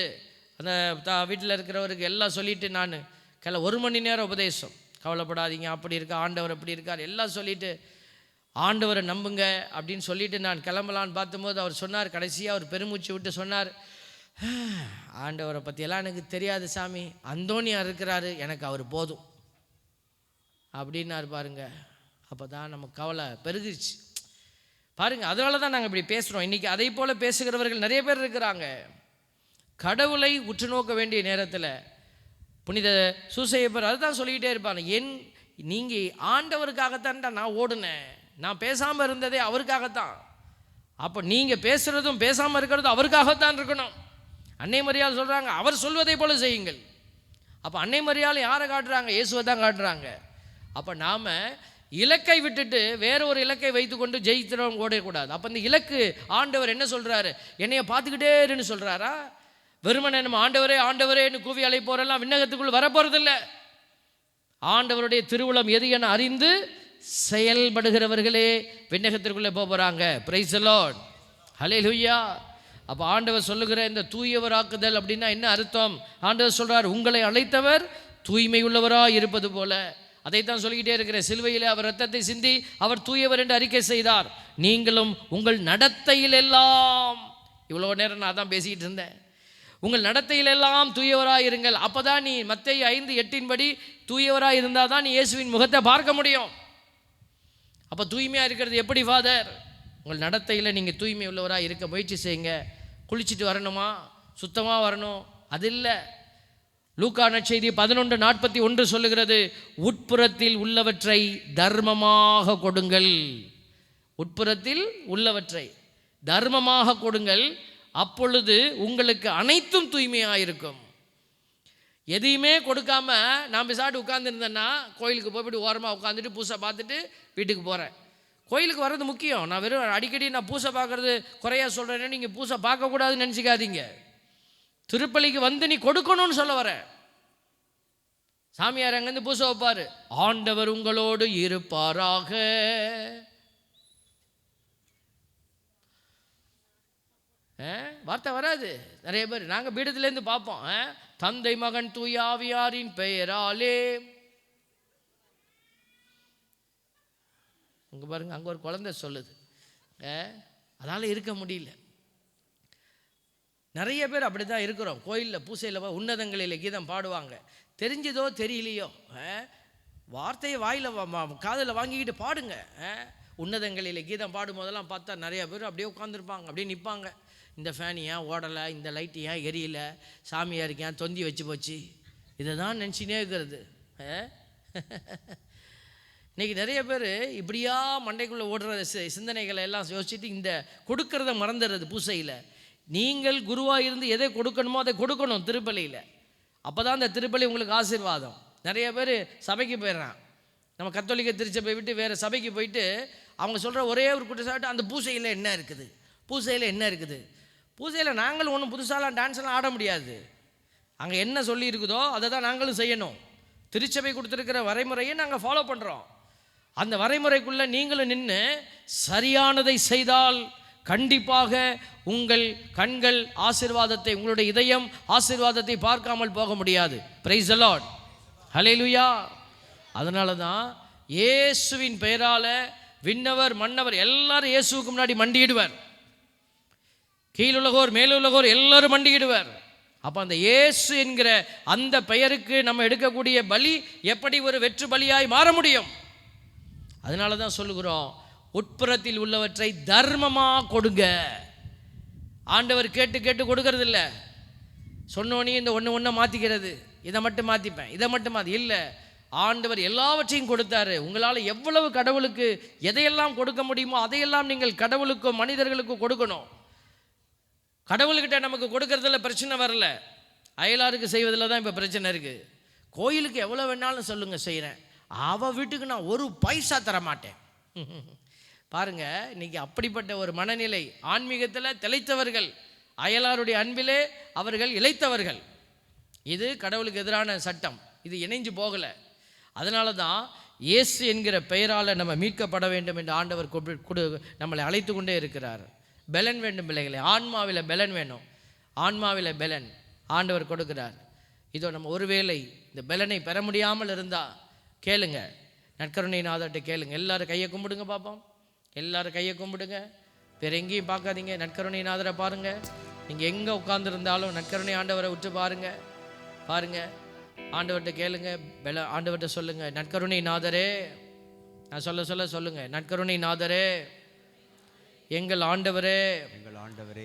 அந்த வீட்டில் இருக்கிறவருக்கு எல்லாம் சொல்லிவிட்டு நான் 1 மணி நேரம் உபதேசம், கவலைப்படாதீங்க, அப்படி இருக்கா, ஆண்டவர் அப்படி இருக்கார், எல்லாம் சொல்லிவிட்டு ஆண்டவரை நம்புங்க அப்படின்னு சொல்லிவிட்டு நான் கிளம்பலான்னு பார்த்தும்போது அவர் சொன்னார், கடைசியாக அவர் பெருமூச்சு விட்டு சொன்னார், ஆண்டவரை பற்றியெல்லாம் எனக்கு தெரியாது சாமி, அந்தோனியார் இருக்கிறாரு, எனக்கு அவர் போதும் அப்படின்னாரு. பாருங்க, அப்போ தான் நமக்கு கவலை பெருகிருச்சு பாருங்கள். அதனால தான் நாங்கள் இப்படி பேசுகிறோம். இன்றைக்கி அதை போல் பேசுகிறவர்கள் நிறைய பேர் இருக்கிறாங்க. கடவுளை உற்று நோக்க வேண்டிய நேரத்தில் புனித சூசையப்பர் அதுதான் சொல்லிக்கிட்டே இருப்பாங்க, நீங்கள் ஆண்டவருக்காகத்தான்டா நான் ஓடுனேன், நான் பேசாமல் இருந்ததே அவருக்காகத்தான். அப்போ நீங்கள் பேசுகிறதும் பேசாமல் இருக்கிறதும் அவருக்காகத்தான் இருக்கணும். அன்னை மரியாள் சொல்கிறாங்க, அவர் சொல்வதை போல செய்யுங்கள். அப்போ அன்னை மரியாள் யாரை காட்டுறாங்க? இயேசுவை தான் காட்டுறாங்க. அப்போ நாம் இலக்கை விட்டுட்டு வேற ஒரு இலக்கை வைத்துக்கொண்டு ஜெயிக்கிறவங்க ஓடக்கூடாது. அப்போ இந்த இலக்கு ஆண்டவர் என்ன சொல்கிறாரு? என்னைய பார்த்துக்கிட்டே இருன்னு சொல்கிறாரா? வெறுமனே நம்ம ஆண்டவரே ஆண்டவரேன்னு கூவி அழைப்போரெல்லாம் விண்ணகத்துக்குள் வரப்போறதில்ல. ஆண்டவருடைய திருவுளம் எது என அறிந்து செயல்படுகிறவர்களே விண்ணகத்திற்குள்ளே போகிறாங்க. பிரைஸ் தி லார்ட், ஹல்லேலூயா. அப்போ ஆண்டவர் சொல்லுகிற இந்த தூயவராக்குதல் அப்படின்னா என்ன அர்த்தம்? ஆண்டவர் சொல்கிறார், உங்களை அழைத்தவர் தூய்மை உள்ளவராக இருப்பது போல. அதைத்தான் சொல்லிக்கிட்டே இருக்கிற, சிலுவையில் அவர் இரத்தத்தை சிந்தி அவர் தூயவர் என்று அறிக்கை செய்தார். நீங்களும் உங்கள் நடத்தையில் எல்லாம், இவ்வளோ நேரம் நான் தான் பேசிக்கிட்டு இருந்தேன், உங்கள் நடத்தையில் எல்லாம் தூயவராக இருங்கள். அப்போ தான் நீ மத்தேயு 5:8 படி தூயவராக இருந்தால் தான் நீ இயேசுவின் முகத்தை பார்க்க முடியும். அப்போ தூய்மையாக இருக்கிறது எப்படி ஃபாதர்? உங்கள் நடத்தையில் நீங்கள் தூய்மை உள்ளவராக இருக்க முயற்சி செய்யுங்க. குளிச்சுட்டு வரணுமா, சுத்தமாக வரணும், அது இல்லை. லூக்கா நற்செய்தி 11:41 சொல்லுகிறது, உட்புறத்தில் உள்ளவற்றை தர்மமாக கொடுங்கள். உட்புறத்தில் உள்ளவற்றை தர்மமாக கொடுங்கள், அப்பொழுது உங்களுக்கு அனைத்தும் தூய்மையாக இருக்கும். எதையுமே கொடுக்காம நான் பிசாட்டு உட்காந்துருந்தேன்னா, கோயிலுக்கு போய்விட்டு ஓரமாக உட்காந்துட்டு பூசை பார்த்துட்டு வீட்டுக்கு போகிறேன். கோயிலுக்கு வர்றது முக்கியம். நான் வெறும் அடிக்கடி நான் பூசை பார்க்குறது குறையா சொல்கிறேன்னு நீங்கள் பூசை பார்க்கக்கூடாதுன்னு நினச்சிக்காதீங்க. திருப்பலிக்கு வந்து நீ கொடுக்கணும்னு சொல்ல வர. சாமியார் அங்கேருந்து பூசை வைப்பார், ஆண்டவர் உங்களோடு இருப்பாராக. வார்த்தை வராது. நிறைய பேர் நாங்கள் பீடத்துலேருந்து பார்ப்போம், தந்தை மகன் தூய ஆவியாரின் பெயராலே. அங்கே பாருங்க, அங்கே ஒரு குழந்தை சொல்லுது, அதனால் இருக்க முடியல. நிறைய பேர் அப்படி தான் இருக்கிறோம். கோயிலில் பூசையில் உன்னதங்களில் கீதம் பாடுவாங்க, தெரிஞ்சதோ தெரியலையோ வார்த்தையை வாயில் காதில் வாங்கிக்கிட்டு பாடுங்க. உன்னதங்களில் கீதம் பாடும் போதெல்லாம் பார்த்தா நிறைய பேர் அப்படியே உட்காந்துருப்பாங்க, அப்படியே நிற்பாங்க. இந்த ஃபேன் ஏன் ஓடலை, இந்த லைட்டு ஏன் எரியல, சாமியாருக்கு ஏன் தொந்தி வச்சு போச்சு, இதை தான் நினச்சினே இருக்கிறது. இன்றைக்கி நிறைய பேர் இப்படியா மண்டைக்குள்ளே ஓடுற சிந்தனைகளை எல்லாம் யோசிச்சுட்டு இந்த கொடுக்கறத மறந்துடுறது. பூசையில் நீங்கள் குருவாக இருந்து எதை கொடுக்கணுமோ அதை கொடுக்கணும் திருப்பலியில். அப்போ தான் அந்த திருப்பலி உங்களுக்கு ஆசீர்வாதம். நிறைய பேர் சபைக்கு போயிடுறான், நம்ம கத்தோலிக்க திருச்சபை விட்டு வேறு சபைக்கு போயிட்டு அவங்க சொல்கிற ஒரே ஒரு குற்றச்சாட்டு, அந்த பூசையில் என்ன இருக்குது, பூசையில் என்ன இருக்குது. பூசையில் நாங்களும் ஒன்றும் புதுசாலாம் டான்ஸ்லாம் ஆட முடியாது. அங்கே என்ன சொல்லி இருக்குதோ அதை தான் நாங்களும் செய்யணும். திருச்சபை கொடுத்துருக்கிற வரைமுறையை நாங்கள் ஃபாலோ பண்ணுறோம். அந்த வரைமுறைக்குள்ளே நீங்களும் நின்று சரியானதை செய்தால் கண்டிப்பாக உங்கள் கண்கள் ஆசீர்வாதத்தை, உங்களுடைய இதயம் ஆசீர்வாதத்தை பார்க்காமல் போக முடியாது. பிரைஸ் தி லார்ட், ஹல்லேலூயா. அதனால தான் இயேசுவின் பெயரால் விண்ணவர் மன்னவர் எல்லாரும் இயேசுவுக்கு முன்னாடி மண்டியிடுவர். கீழுலகோர் மேலுலகோர் எல்லாரும் மண்டியிடுவர். அப்போ அந்த இயேசு என்கிற அந்த பெயருக்கு நம்ம எடுக்கக்கூடிய பலி எப்படி ஒரு வெற்று பலியாய் மாற முடியும்? அதனால தான் சொல்லுகிறோம், உட்புறத்தில் உள்ளவற்றை தர்மமாக கொடுங்க. ஆண்டவர் கேட்டு கேட்டு கொடுக்கறதில்ல. சொன்னோன்னே இந்த ஒன்றை மாற்றிக்கிறது, இதை மட்டும் மாற்றிப்பேன், இதை மட்டும் மாற்றி இல்லை. ஆண்டவர் எல்லாவற்றையும் கொடுத்தாரு. உங்களால் எவ்வளவு கடவுளுக்கு எதையெல்லாம் கொடுக்க முடியுமோ அதையெல்லாம் நீங்கள் கடவுளுக்கும் மனிதர்களுக்கும் கொடுக்கணும். கடவுள்கிட்ட நமக்கு கொடுக்கறதுல பிரச்சனை வரல, அயலாருக்கு செய்வதில் தான் இப்போ பிரச்சனை இருக்குது. கோயிலுக்கு எவ்வளோ வேணாலும் சொல்லுங்கள் செய்கிறேன், அவள் வீட்டுக்கு நான் ஒரு பைசா தர மாட்டேன். பாருங்கள், இன்றைக்கி அப்படிப்பட்ட ஒரு மனநிலை. ஆன்மீகத்தில் திளைத்தவர்கள், அயலாருடைய அன்பிலே அவர்கள் இளைத்தவர்கள். இது கடவுளுக்கு எதிரான சட்டம், இது இணைஞ்சு போகலை. அதனால தான் இயேசு என்கிற பெயரால் நம்ம மீட்கப்பட வேண்டும் என்று ஆண்டவர் நம்மளை அழைத்து கொண்டே இருக்கிறார். பெலன் வேண்டும் பிள்ளைகளை, ஆன்மாவில் பெலன் வேணும். ஆன்மாவில் பெலன் ஆண்டவர் கொடுக்கிறார். இதோ நம்ம ஒருவேளை இந்த பெலனை பெற முடியாமல் இருந்தால் கேளுங்க, நற்கருணை நாதர்கிட்ட கேளுங்க. எல்லாரும் கையை கும்பிடுங்க பார்ப்போம், எல்லாரும் கையை கும்பிடுங்க. வேறு எங்கேயும் பார்க்காதீங்க, நற்கருணை நாதரை பாருங்கள். நீங்கள் எங்கே உட்கார்ந்துருந்தாலும் நற்கருணை ஆண்டவரை விட்டு பாருங்கள். ஆண்டவர்கிட்ட கேளுங்க, ஆண்டவர்கிட்ட சொல்லுங்கள், நற்கருணை நாதரே. நான் சொல்லுங்கள், நற்கருணை நாதரே, எங்கள் ஆண்டவரே,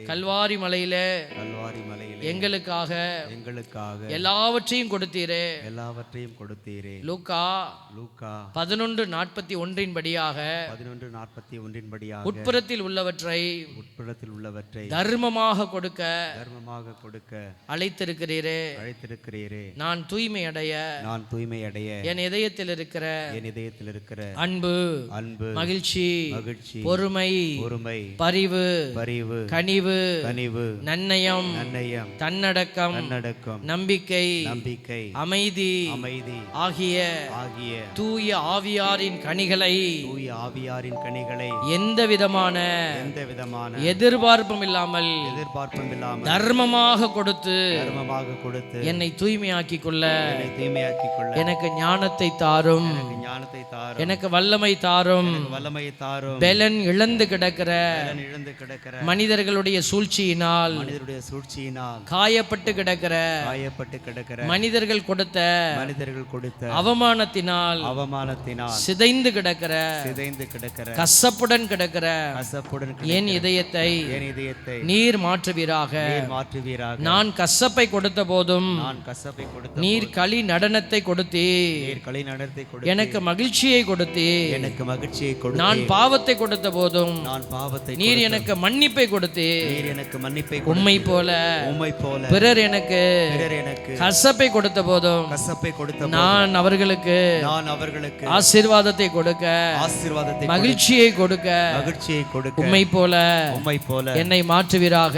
கல்வாரி மலையிலே எங்களுக்காக எல்லாவற்றையும் கொடுத்தீரே. லூக்கா 11:41 படியாக 11:41 படியாக உட்புறத்தில் உள்ளவற்றை தர்மமாக கொடுக்க அழைத்திருக்கிறீரே. நான் தூய்மை அடைய என் இதயத்தில் இருக்கிற அன்பு, மகிழ்ச்சி, பொறுமை, பரிவு, கனிவு, நன்னயம், தன்னடக்கம், நம்பிக்கை, அமைதி ஆகிய தூய ஆவியாரின் கனிகளை எந்த விதமான எதிர்பார்ப்பும் இல்லாமல் தர்மமாக கொடுத்து என்னை தூய்மையாக்கிக் கொள்ள எனக்கு ஞானத்தை தாரும், எனக்கு வல்லமை தாரும். பெலன் இழந்து கிடக்கிற மனிதர்களுடைய சூழ்ச்சியினால் காயப்பட்டு கிடக்கிற மனிதர்கள் கொடுத்த அவமானத்தினால் சிதைந்து கிடக்கிற கசப்புடன் கிடக்கிற என் இதயத்தை நீர் மாற்றுவீராக. நான் கசப்பை கொடுத்த போதும் நீர் களி நடனத்தை கொடுத்தீர், எனக்கு மகிழ்ச்சியை கொடுத்தீர். நான் பாவத்தை கொடுத்த போதும் நீர் எனக்கு மன்னிப்பை கொடுத்தீர். உம்மை போல பிறர் எனக்கு கசப்பை கொடுத்த போதும் நான் அவர்களுக்கு ஆசீர்வாதத்தை கொடுக்க, மகிழ்ச்சியை கொடுக்க உம்மை போல என்னை மாற்றுவீராக.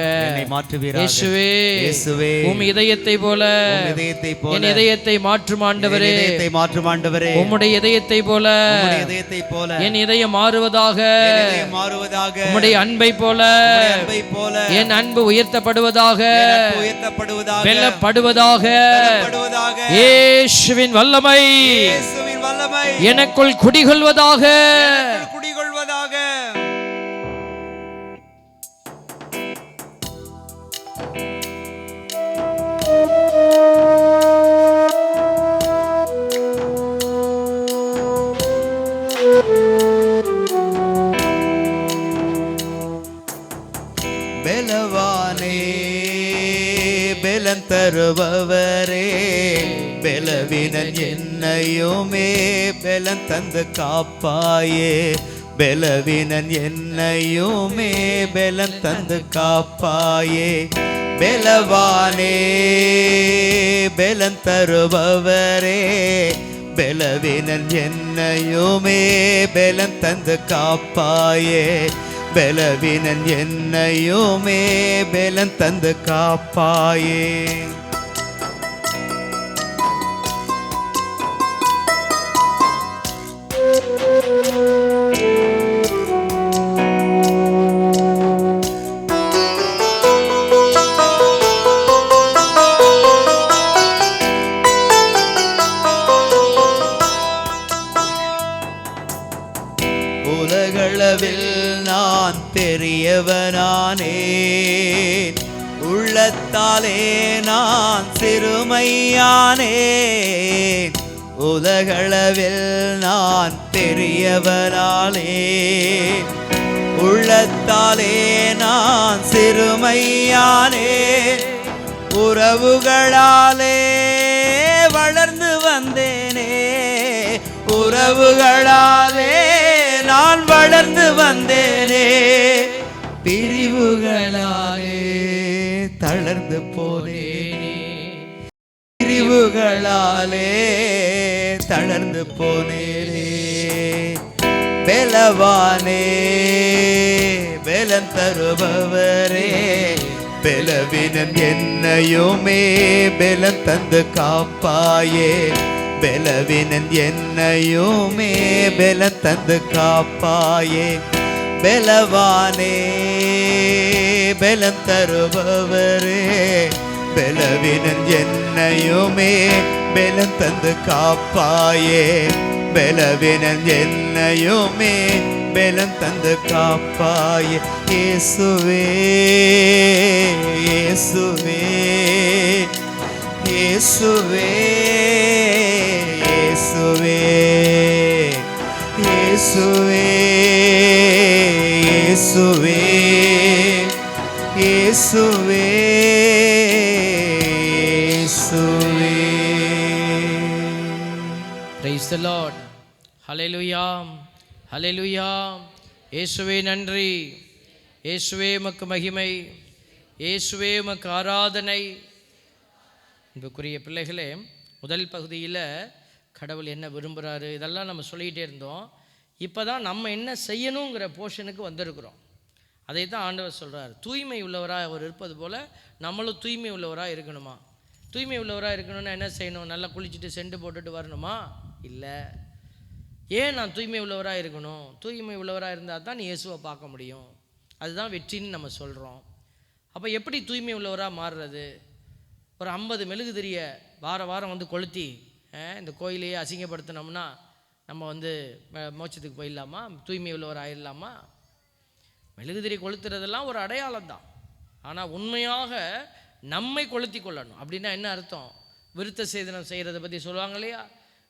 இயேசுவே, உம் இதயத்தை போல என் இதயத்தை மாற்றும் ஆண்டவரே. உம்முடைய இதயத்தை போல என் இதயம் மாறுவதாக. உம்முடைய அன்பை போல என் அன்பு உயர்த்தப்படுவதாக, வெல்லப்படுவதாக. இயேசுவின் வல்லமை எனக்குள் குடிகொள்வதாக. பெலவானே, பெலன் தருபவரே, பெலவினன் என்னையுமே பெலன் தந்து காப்பாயே. பெலவினன் என்னையுமே பெலன் தந்து காப்பாயே. பெலவானே, பெலன் தருபவரே, பெலவினன் என்னையுமே பெலன் தந்து காப்பாயே. பெலவினன் என்னையுமே பெலன் தந்து காப்பாயே. உலகளவில் நான் பெரியவனானேன், உள்ளத்தாலே நான் சிறுமையானேன். உலகளவில் நான் பெரியவனானேன், உள்ளத்தாலே நான் சிறுமையானேன். உறவுகளாலே வளர்ந்து வந்தேனே, உறவுகளாலே நான் வளர்ந்து வந்தேனே. பிரிவுகளாலே தளர்ந்து போனேனே, பிரிவுகளாலே தளர்ந்து போனேனே. பெலவானே, பெலன் தருபவரே, பெலவினன் என்னையுமே பெலன் தந்து காப்பாயே. பெலவினன் என்னையுமே பெலன் தந்து காப்பாயே. பெலவானே, பெலன் தருபவரே, பெலவினன் என்னையுமே பெலன் தந்து காப்பாயே. பெலவினன் என்னையுமே பெலன் தந்து காப்பாயே. இயேசுவே, இயேசுவே, இயேசுவே, இயேசுவே, இயேசுவே, இயேசுவே, இயேசுவே, Praise the Lord. Hallelujah. Hallelujah. இயேசுவே நன்றி, இயேசுவே உமக்கு மகிமை, இயேசுவே உமக்கு ஆராதனை. அன்புக்குரிய பிள்ளைகளே, முதல் பகுதியில் கடவுள் என்ன விரும்புகிறாரு இதெல்லாம் நம்ம சொல்லிக்கிட்டே இருந்தோம். இப்போ தான் நம்ம என்ன செய்யணுங்கிற போர்ஷனுக்கு வந்திருக்கிறோம். அதை தான் ஆண்டவர் சொல்கிறார். தூய்மை உள்ளவராக அவர் இருப்பது போல் நம்மளும் தூய்மை உள்ளவராக இருக்கணுமா? தூய்மை உள்ளவராக இருக்கணும்னா என்ன செய்யணும்? நல்லா குளிச்சுட்டு செண்டு போட்டுட்டு வரணுமா? இல்லை. ஏன் நான் தூய்மை உள்ளவராக இருக்கணும்? தூய்மை உள்ளவராக இருந்தால் தான் நீ இயேசுவை பார்க்க முடியும். அதுதான் வெற்றின்னு நம்ம சொல்கிறோம். அப்போ எப்படி தூய்மை உள்ளவராக மாறுறது? ஒரு 50 மெழுகுதிரிய வாரம் வந்து கொளுத்தி இந்த கோயிலையே அசிங்கப்படுத்தினோம்னா நம்ம வந்து மோட்சத்துக்கு போயிடலாமா? தூய்மை உள்ளவராக ஆயிடலாமா? மெழுகுதிரி கொளுத்துறதெல்லாம் ஒரு அடையாளம் தான். ஆனால் உண்மையாக நம்மை கொளுத்தி கொள்ளணும். அப்படின்னா என்ன அர்த்தம்? விருத்த சேதனம் செய்கிறத பற்றி சொல்லுவாங்க இல்லையா?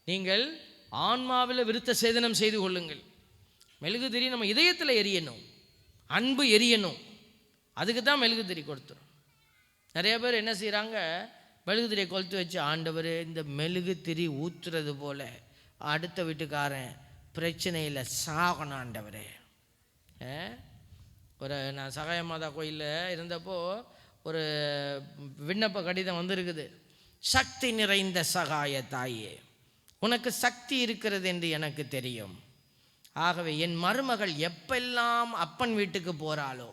நீங்கள் ஆன்மாவில் விருத்த சேதனம் செய்து கொள்ளுங்கள். மெழுகுதிரி நம்ம இதயத்தில் எரியணும், அன்பு எரியணும். அதுக்கு தான் மெழுகுதிரி கொடுத்துரும். நிறைய பேர் என்ன செய்கிறாங்க? மெழுகுதிரியை கொளுத்து வச்சு, ஆண்டவர் இந்த மெழுகுதிரி ஊற்றுறது போல் அடுத்த வீட்டுக்காரன் பிரச்சனையில் சாகணும் ஆண்டவரே. நான் சகாய மாதா கோயிலில் இருந்தப்போ ஒரு விண்ணப்ப கடிதம் வந்திருக்குது. சக்தி நிறைந்த சகாய தாயே, உனக்கு சக்தி இருக்கிறது என்று எனக்கு தெரியும். ஆகவே என் மருமகள் எப்பெல்லாம் அப்பன் வீட்டுக்கு போகிறாளோ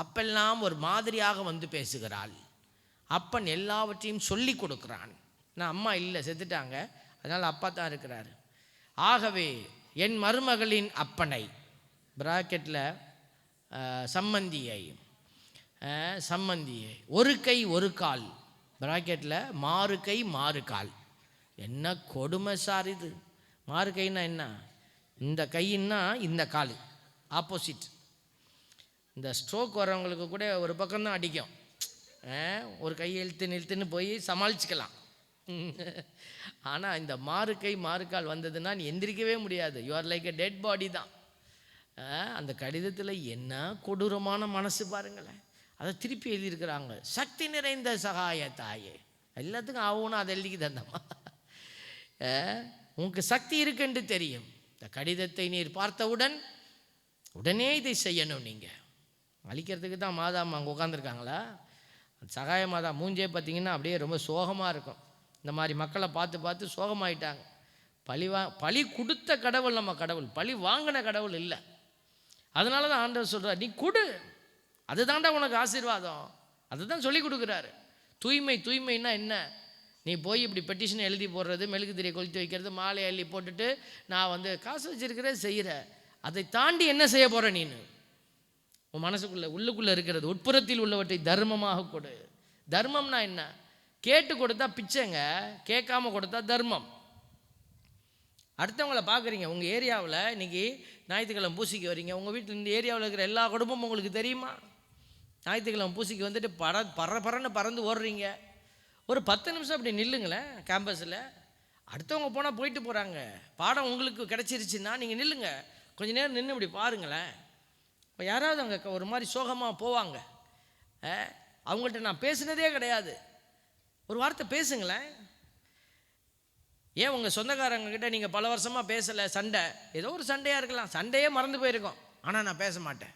அப்பெல்லாம் ஒரு மாதிரியாக வந்து பேசுகிறாள். அப்பன் எல்லாவற்றையும் சொல்லி கொடுக்குறான். நான் அம்மா இல்லை, செத்துட்டாங்க, அதனால் அப்பா தான் இருக்கிறார். ஆகவே என் மருமகளின் அப்பனை பிராக்கெட்டில் சம்மந்தியை ஒரு கை ஒரு கால் பிராக்கெட்டில் மாறு கை மாறு கால். என்ன கொடுமை சார் இது! மாறு கைன்னா என்ன? இந்த கையின்னா இந்த கால் ஆப்போசிட். இந்த ஸ்ட்ரோக் வரவங்களுக்கு கூட ஒரு பக்கம்தான் அடிக்கும். ஒரு கையை இழுத்துன்னு போய் சமாளிச்சுக்கலாம். ஆனால் இந்த மாறு கை மாறு கால் வந்ததுன்னா நீ எந்திரிக்கவே முடியாது. You are like a dead body தான். அந்த கடிதத்தில் என்ன கொடூரமான மனசு பாருங்களேன். அதை திருப்பி எழுதியிருக்கிறாங்க. சக்தி நிறைந்த சகாய தாயே. எல்லாத்துக்கும் ஆகும்னா அதை எழுதிக்கு தந்தம்மா. உங்களுக்கு சக்தி இருக்குன்னு தெரியும். இந்த கடிதத்தை நீர் பார்த்தவுடன் உடனே இதை செய்யணும். நீங்கள் அழிக்கிறதுக்கு தான் மாதா அங்கே உட்காந்துருக்காங்களா? சகாய மாதா மூஞ்சே பார்த்தீங்கன்னா அப்படியே ரொம்ப சோகமாக இருக்கும். இந்த மாதிரி மக்களை பார்த்து சோகமாயிட்டாங்க. பழி கொடுத்த கடவுள் நம்ம கடவுள், பழி வாங்கின கடவுள் இல்லை. அதனால தான் ஆண்டவர் சொல்கிறார், நீ கொடு, அதுதான்டா உனக்கு ஆசீர்வாதம். அதுதான் சொல்லி கொடுக்குறாரு. தூய்மைன்னா என்ன? நீ போய் இப்படி பெட்டிஷன் எழுதி போடுறது, மெழுகுதிரியை கொளுத்தி வைக்கிறது, மாலை அள்ளி போட்டுட்டு நான் வந்து காசு வச்சிருக்கிறேன் செய்கிற, அதை தாண்டி என்ன செய்ய போகிற? நீனு உன் உள்ளுக்குள்ளே இருக்கிறது, உட்புறத்தில் உள்ளவற்றை தர்மமாக கொடு. தர்மம்னா என்ன? கேட்டு கொடுத்தா பிச்சைங்க, கேட்காம கொடுத்தா தர்மம். அடுத்தவங்கள பார்க்குறீங்க. உங்கள் ஏரியாவில் இன்றைக்கி ஞாயிற்றுக்கிழமை பூசிக்கு வரீங்க. உங்கள் வீட்டில் இந்த ஏரியாவில் இருக்கிற எல்லா குடும்பமும் உங்களுக்கு தெரியுமா? ஞாயிற்றுக்கிழமை பூசிக்கு வந்துட்டு பறன்னு பறந்து ஓடுறீங்க. ஒரு 10 நிமிஷம் அப்படி நில்லுங்களேன் கேம்பஸில். அடுத்தவங்க போனால் போயிட்டு போகிறாங்க. பாடம் உங்களுக்கு கிடச்சிருச்சுன்னா நீங்கள் நில்லுங்க, கொஞ்சம் நேரம் நின்று இப்படி பாருங்களேன். இப்போ யாராவது அங்கே ஒரு மாதிரி சோகமாக போவாங்க. அவங்கள்ட்ட நான் பேசுனதே கிடையாது. ஒரு வார்த்தை பேசுங்களேன். ஏன் உங்கள் சொந்தக்காரங்கக்கிட்ட நீங்கள் பல வருஷமாக பேசலை, சண்டை, ஏதோ ஒரு சண்டையாக இருக்கலாம், சண்டையே மறந்து போயிருக்கோம், ஆனால் நான் பேச மாட்டேன்.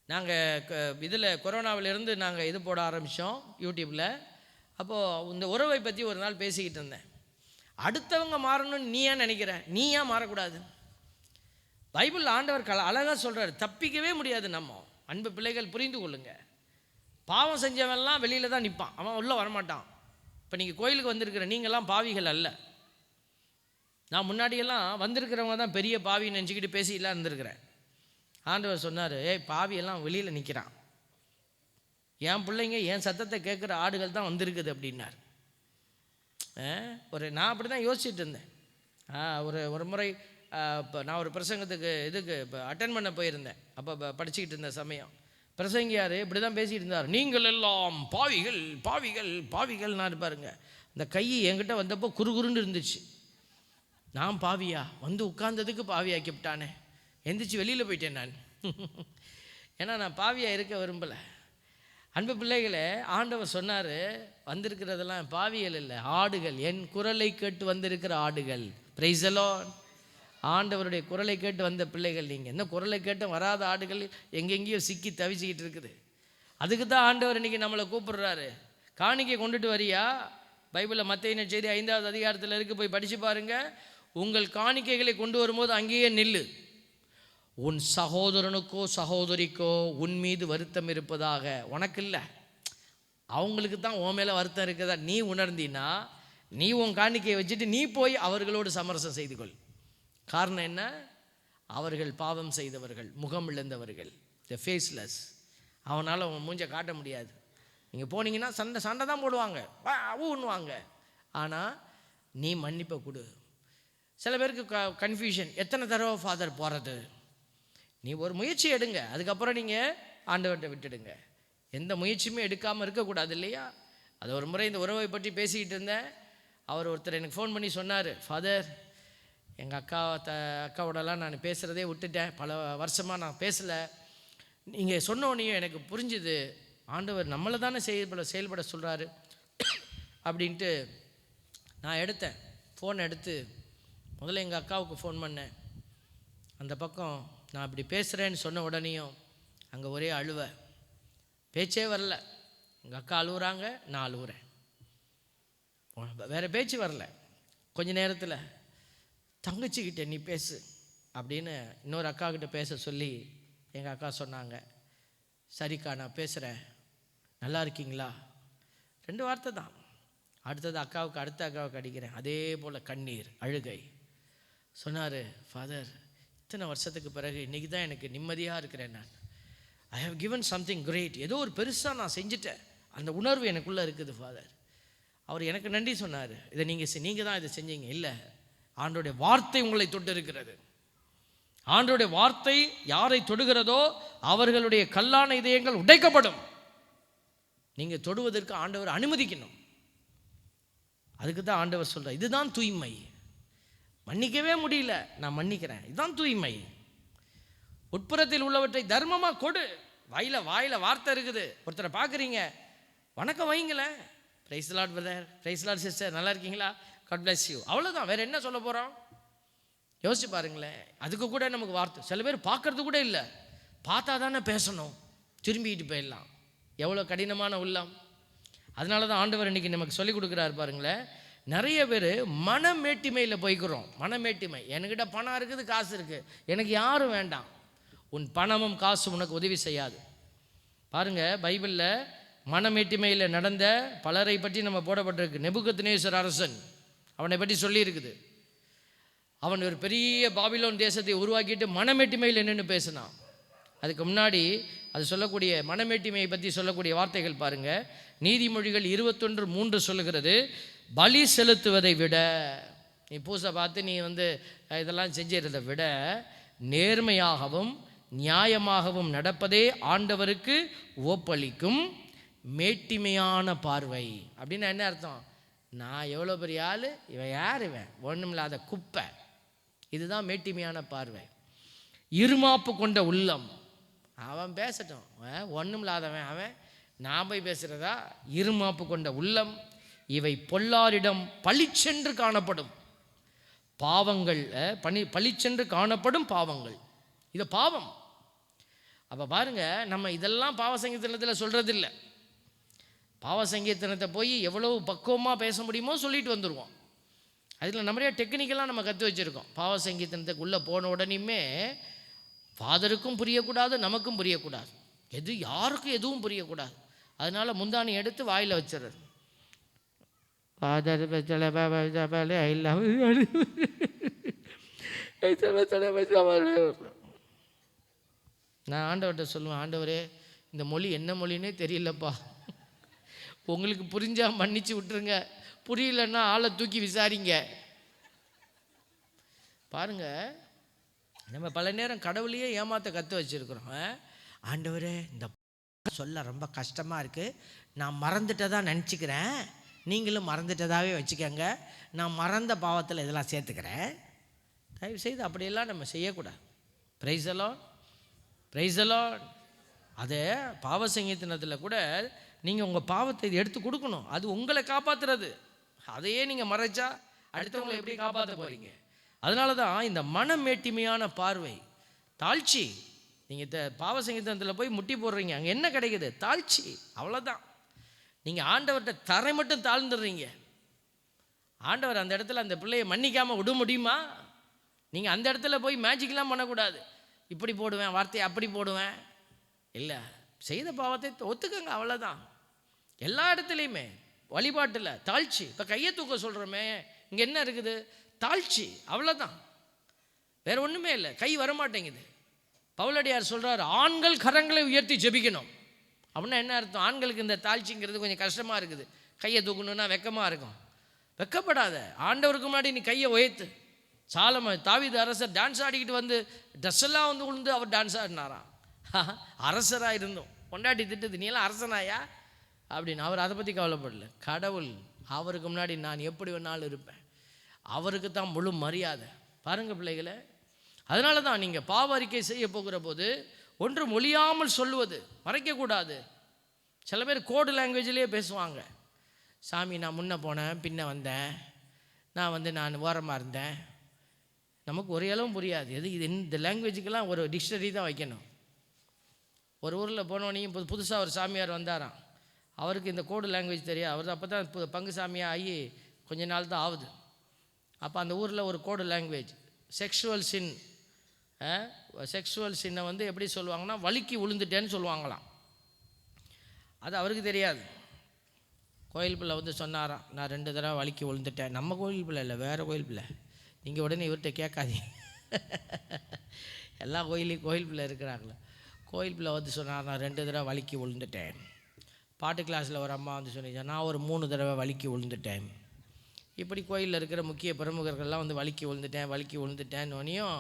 நாங்கள் இதில் கொரோனாவிலேருந்து நாங்கள் இது போட ஆரம்பித்தோம் யூடியூப்பில். அப்போது இந்த உறவை பற்றி ஒரு நாள் பேசிக்கிட்டு இருந்தேன். அடுத்தவங்க மாறணும்னு நீ ஏன் நினைக்கிற? நீ ஏன் மாறக்கூடாது? பைபிள் ஆண்டவர் அழகாக சொல்கிறார், தப்பிக்கவே முடியாது. நம்ம அன்பு பிள்ளைகள் புரிந்து கொள்ளுங்க. பாவம் செஞ்சவன்லாம் வெளியில் தான் நிற்பான், அவன் உள்ளே வரமாட்டான். இப்போ நீங்கள் கோயிலுக்கு வந்திருக்கிற நீங்கள்லாம் பாவிகள் அல்ல. நான் முன்னாடியெல்லாம் வந்திருக்கிறவங்க தான் பெரிய பாவின்னு நினச்சிக்கிட்டு பேசிக்கலாம் இருந்திருக்கிறேன். ஆண்டவர் சொன்னார், பாவியெல்லாம் வெளியில் நிற்கிறான், என் பிள்ளைங்க என் சத்தத்தை கேட்குற ஆடுகள் தான் வந்திருக்குது அப்படின்னார். நான் அப்படி தான் யோசிச்சுட்டு இருந்தேன். ஒரு முறை இப்போ நான் ஒரு பிரசங்கத்துக்கு இப்போ அட்டன் பண்ண போயிருந்தேன். அப்போ படிச்சுக்கிட்டு இருந்த சமயம் பிரசங்கியார் இப்படி தான் பேசிகிட்டு இருந்தார். நீங்கள் எல்லாம் பாவிகள் பாவிகள் பாவிகள்னா இருப்பாருங்க. இந்த கை என்கிட்ட வந்தப்போ குறுகுறுன்னு இருந்துச்சு. நான் பாவியா? வந்து உட்கார்ந்ததுக்கு பாவியாக்கி விட்டானே. எந்திரிச்சு வெளியில் போயிட்டேன் நான். ஏன்னா நான் பாவியாக இருக்க விரும்பலை. அன்பு பிள்ளைகளே, ஆண்டவர் சொன்னார், வந்திருக்கிறதெல்லாம் பாவிகள் இல்லை, ஆடுகள், என் குரலை கேட்டு வந்திருக்கிற ஆடுகள். Price the Lord. ஆண்டவருடைய குரலை கேட்டு வந்த பிள்ளைகள் நீங்கள். என்ன குரலை கேட்டு வராத ஆடுகள் எங்கெங்கேயோ சிக்கி தவிச்சிக்கிட்டு இருக்குது. அதுக்கு தான் ஆண்டவர் இன்றைக்கி நம்மளை கூப்பிடுறாரு. காணிக்கை கொண்டுட்டு வரியா? பைபிளில் மத்தேயு நற்செய்தி 5வது அதிகாரத்தில் இருக்குது, போய் படித்து பாருங்கள். உங்கள் காணிக்கைகளை கொண்டு வரும்போது அங்கேயே நில்லு. உன் சகோதரனுக்கோ சகோதரிக்கோ உன் மீது வருத்தம் இருப்பதாக உனக்கு இல்லை, அவங்களுக்கு தான் உன் மேலே வருத்தம் இருக்குதா நீ உணர்ந்தினா, நீ உன் காணிக்கையை வச்சுட்டு நீ போய் அவர்களோடு சமரசம் செய்து கொள். காரணம் என்ன? அவர்கள் பாவம் செய்தவர்கள், முகம் இழந்தவர்கள், த ஃபேஸ்லெஸ். அவனால் அவன் மூஞ்சை காட்ட முடியாது. நீங்கள் போனீங்கன்னா சண்டை தான் போடுவாங்க, ஊன்னுவாங்க. ஆனால் நீ மன்னிப்பை கொடு. சில பேருக்கு கன்ஃபியூஷன், எத்தனை தடவை ஃபாதர் போகிறது? நீ ஒரு முயற்சி எடுங்க, அதுக்கப்புறம் நீங்கள் ஆண்டவர்கிட்ட விட்டுடுங்க. எந்த முயற்சியுமே எடுக்காமல் இருக்கக்கூடாது இல்லையா? அது ஒரு முறை இந்த உறவை பற்றி பேசிக்கிட்டு இருந்தேன். அவர் ஒருத்தர் எனக்கு ஃபோன் பண்ணி சொன்னார், ஃபாதர், எங்கள் அக்காவோடலாம் நான் பேசுகிறதே விட்டுட்டேன், பல வருஷமாக நான் பேசலை. நீங்கள் சொன்னோன்னையும் எனக்கு புரிஞ்சுது, ஆண்டவர் நம்மளை தானே செயல்பட சொல்கிறாரு அப்படின்ட்டு நான் எடுத்தேன். ஃபோன் எடுத்து முதல்ல எங்கள் அக்காவுக்கு ஃபோன் பண்ணேன். அந்த பக்கம் நான் இப்படி பேசுகிறேன்னு சொன்ன உடனேயும் அங்கே ஒரே அழுவ, பேச்சே வரல. எங்கள் அக்கா அழுவுறாங்க, நான் அழுவுறேன், வேறு பேச்சு வரல. கொஞ்ச நேரத்தில் தங்கச்சிக்கிட்ட நீ பேசு அப்படின்னு இன்னொரு அக்காக்கிட்ட பேச சொல்லி எங்கள் அக்கா சொன்னாங்க. சரிக்கா நான் பேசுகிறேன், நல்லா இருக்கீங்களா? 2 வார்த்தை தான். அடுத்த அக்காவுக்கு அடிக்கிறேன். அதே போல் கண்ணீர், அழுகை. சொன்னார், ஃபாதர், இத்தனை வருஷத்துக்கு பிறகு இன்றைக்கி தான் எனக்கு நிம்மதியாக இருக்கிறேன். நான் I have given something great, ஏதோ ஒரு பெருசாக நான் செஞ்சுட்டேன், அந்த உணர்வு எனக்குள்ளே இருக்குது ஃபாதர். அவர் எனக்கு நன்றி சொன்னார். இதை நீங்கள் தான் இதை செஞ்சீங்க. இல்லை, ஆண்டோடைய வார்த்தை உங்களை தொட்டு இருக்கிறது. ஆண்டோடைய வார்த்தை யாரை தொடுகிறதோ அவர்களுடைய கல்லான இதயங்கள் உடைக்கப்படும். நீங்கள் தொடுவதற்கு ஆண்டவர் அனுமதிக்கணும். அதுக்கு தான் ஆண்டவர் சொல்கிறார், இதுதான் தூய்மை. மன்னிக்கவே முடியல, நான் மன்னிக்கிறேன், இதுதான் தூய்மை. உட்புறத்தில் உள்ளவற்றை தர்மமாக கொடு. வாயில் வார்த்தை இருக்குது. ஒருத்தரை பார்க்குறீங்க, வணக்கம் வைங்களேன், price the Lord brother, price the Lord sister, நல்லா இருக்கீங்களா, காட் பிளஸ் யூ, அவ்வளோதான். வேறு என்ன சொல்ல போகிறோம்? யோசிச்சு பாருங்களேன். அதுக்கு கூட நமக்கு வார்த்தை. சில பேர் பார்க்கறது கூட இல்லை, பார்த்தா தானே பேசணும், திரும்பிக்கிட்டு போயிடலாம். எவ்வளோ கடினமான உள்ளம். அதனால தான் ஆண்டவர் இன்றைக்கி நமக்கு சொல்லிக் கொடுக்குறாரு பாருங்களேன். நிறைய பேர் மனமேட்டிமையில் போய்க்கிறோம். மனமேட்டிமை, என்கிட்ட பணம் இருக்குது, காசு இருக்குது, எனக்கு யாரும் வேண்டாம். உன் பணமும் காசும் உனக்கு உதவி செய்யாது. பாருங்கள், பைபிளில் மனமேட்டிமையில் நடந்த பலரை பற்றி நம்ம போடப்பட்டிருக்கு. நெபுகத்நேசர் அரசன், அவனை பற்றி சொல்லியிருக்குது. அவன் ஒரு பெரிய பாபிலோன் தேசத்தை உருவாக்கிட்டு மனமேட்டிமையில் நின்று பேசினான். அதுக்கு முன்னாடி அது சொல்லக்கூடிய மனமேட்டிமையை பற்றி சொல்லக்கூடிய வார்த்தைகள் பாருங்கள். நீதிமொழிகள் 21:3 சொல்லுகிறது, பலி செலுத்துவதை விட, நீ பூசை பார்த்து நீ இதெல்லாம் செஞ்சிருந்ததை விட நேர்மையாகவும் நியாயமாகவும் நடப்பதே ஆண்டவருக்கு ஓப்பளிக்கும் மேட்டிமையான பார்வை. அப்படின்னா என்ன அர்த்தம்? நான் எவ்வளோ பெரிய ஆள், இவன் யார், இவன் ஒன்றுமில்லாத குப்பை, இதுதான் மேட்டிமையான பார்வை. இருமாப்பு கொண்ட உள்ளம், அவன் பேசட்டும், ஒன்றுமில்லாதவன் அவன், நான் போய் பேசுகிறதா? இருமாப்பு கொண்ட உள்ளம், இவை பொல்லாரிடம் பளிச்சென்று காணப்படும் பாவங்கள். பளிச்சென்று காணப்படும் பாவங்கள், இது பாவம். அப்போ பாருங்கள், நம்ம இதெல்லாம் பாவ சங்கீர்த்தனத்தில் சொல்கிறதில்ல. பாவ சங்கீர்த்தனத்தை போய் எவ்வளவு பக்குவமாக பேச முடியுமோ சொல்லிட்டு வந்துடுவோம். அதில் நிறைய டெக்னிக்கெல்லாம் நம்ம கற்று வச்சுருக்கோம். பாவ சங்கீர்த்தனத்துக்கு உள்ளே போன உடனேயுமே ஃபாதருக்கும் புரியக்கூடாது, நமக்கும் புரியக்கூடாது, யாருக்கும் எதுவும் புரியக்கூடாது. அதனால் முந்தானி எடுத்து வாயில் வச்சிடறது. ஃபாதர் ஐ லவ் நான் ஆண்டவர்கிட்ட சொல்லுவேன், ஆண்டவரே, இந்த மொழி என்ன மொழின்னே தெரியலப்பா, உங்களுக்கு புரிஞ்சால் மன்னிச்சு விட்டுருங்க, புரியலன்னா ஆளை தூக்கி விசாரிங்க. பாருங்கள், நம்ம பல நேரம் கடவுளையே ஏமாற்ற கற்று வச்சுருக்குறோம். ஆண்டவரே, இந்த சொல்ல ரொம்ப கஷ்டமாக இருக்குது, நான் மறந்துட்டதாக நினச்சிக்கிறேன், நீங்களும் மறந்துட்டதாகவே வச்சுக்கோங்க, நான் மறந்த பாவத்தில் இதெல்லாம் சேர்த்துக்கிறேன். தயவுசெய்து அப்படியெல்லாம் நம்ம செய்யக்கூடாது. Price the lord, praise the Lord. அதை பாவ சங்கீதத்தில் கூட நீங்கள் உங்கள் பாவத்தை எடுத்து கொடுக்கணும். அது உங்களை காப்பாற்றுறது. அதையே நீங்கள் மறைச்சா அடுத்தவங்களை எப்படி காப்பாற்ற போகிறீங்க? அதனால தான் இந்த மனமேட்டிமையான பார்வை, தாழ்ச்சி. நீங்கள் பாவ சங்கீதத்தில் போய் முட்டி போடுறீங்க, அங்கே என்ன கிடைக்குது? தாழ்ச்சி, அவ்வளோதான். நீங்கள் ஆண்டவர்கிட்ட தரை மட்டும் தாழ்ந்துடுறீங்க. ஆண்டவர் அந்த இடத்துல அந்த பிள்ளையை மன்னிக்காமல் விட முடியுமா? நீங்கள் அந்த இடத்துல போய் மேஜிக்லாம் பண்ணக்கூடாது. இப்படி போடுவேன் வார்த்தையை, அப்படி போடுவேன் இல்லை. செய்த பாவத்தை ஒத்துக்கங்க, அவ்வளோதான். எல்லா இடத்துலையுமே வழிபாட்டில் தாழ்ச்சி. இப்போ கையை தூக்க சொல்கிறோமே, இங்கே என்ன இருக்குது? தாழ்ச்சி, அவ்வளோதான். வேறு ஒன்றுமே இல்லை. கை வரமாட்டேங்குது. பவுலடியார் சொல்கிறார், ஆண்கள் கரங்களை உயர்த்தி ஜெபிக்கணும். அப்படின்னா என்ன அர்த்தம்? ஆண்களுக்கு இந்த தாழ்ச்சிங்கிறது கொஞ்சம் கஷ்டமாக இருக்குது. கையை தூக்கணுன்னா வெக்கமாக இருக்கும். வெக்கப்படாத, ஆண்டவருக்கு முன்னாடி நீ கையை உயர்த்து. தாவீது அரசர் டான்ஸ் ஆடிக்கிட்டு வந்து ட்ரெஸ் எல்லாம் வந்து விழுந்து அவர் டான்ஸ் ஆடினாராம். அரசராக இருந்தோம், பொண்டாட்டி திட்டுது, நீ எல்லாம் அரசனாயா அப்படின்னு. அவர் அதை பற்றி கவலைப்படல. கடவுள், அவருக்கு முன்னாடி நான் எப்படி வேணாலும் இருப்பேன். அவருக்கு தான் முழு மரியாதை. பாருங்கள் பிள்ளைகளை, அதனால தான் நீங்கள் பாவ அறிக்கை செய்ய போகிற போது ஒன்று மொழியாமல் சொல்லுவது, மறைக்கக்கூடாது. சில பேர் கோடு லாங்குவேஜ்லேயே பேசுவாங்க. சாமி, நான் முன்ன போனேன், பின்ன வந்தேன், நான் ஓரமாக இருந்தேன். நமக்கு ஒரு அளவும் புரியாது. இது இந்த லாங்குவேஜுக்கெல்லாம் ஒரு டிக்ஷனரி தான் வைக்கணும். ஒரு ஊரில் போனோனையும் புதுசாக ஒரு சாமியார் வந்தாராம். அவருக்கு இந்த கோடு லாங்குவேஜ் தெரியாது. அவர் அப்போ தான் பங்கு சாமியாக ஆகி கொஞ்ச நாள் தான் ஆகுது. அப்போ அந்த ஊரில் ஒரு கோடு லாங்குவேஜ், செக்ஷுவல் சின்னை வந்து எப்படி சொல்லுவாங்கன்னா, வலிக்கு விழுந்துட்டேன்னு சொல்லுவாங்களாம். அது அவருக்கு தெரியாது. கோயில் பிள்ளை வந்து சொன்னாராம், நான் 2 தடவை வலிக்கு விழுந்துட்டேன். நம்ம கோயில் பிள்ளை இல்லை, வேறு கோயில் பிள்ளை. நீங்கள் உடனே இவர்கிட்ட கேட்காதீங்க. எல்லா கோயிலையும் கோயில் பிள்ளை இருக்கிறாங்களே. கோயில் பிள்ளை வந்து சொன்னார், நான் 2 தடவை வலிக்கு விழுந்துட்டேன். பாட்டு கிளாஸில் ஒரு அம்மா வந்து சொன்னீங்க, நான் ஒரு 3 தடவை வலிக்கு விழுந்துட்டேன். இப்படி கோயிலில் இருக்கிற முக்கிய பிரமுகர்கள்லாம் வந்து வலிக்கு விழுந்துட்டேன்னொன்னையும்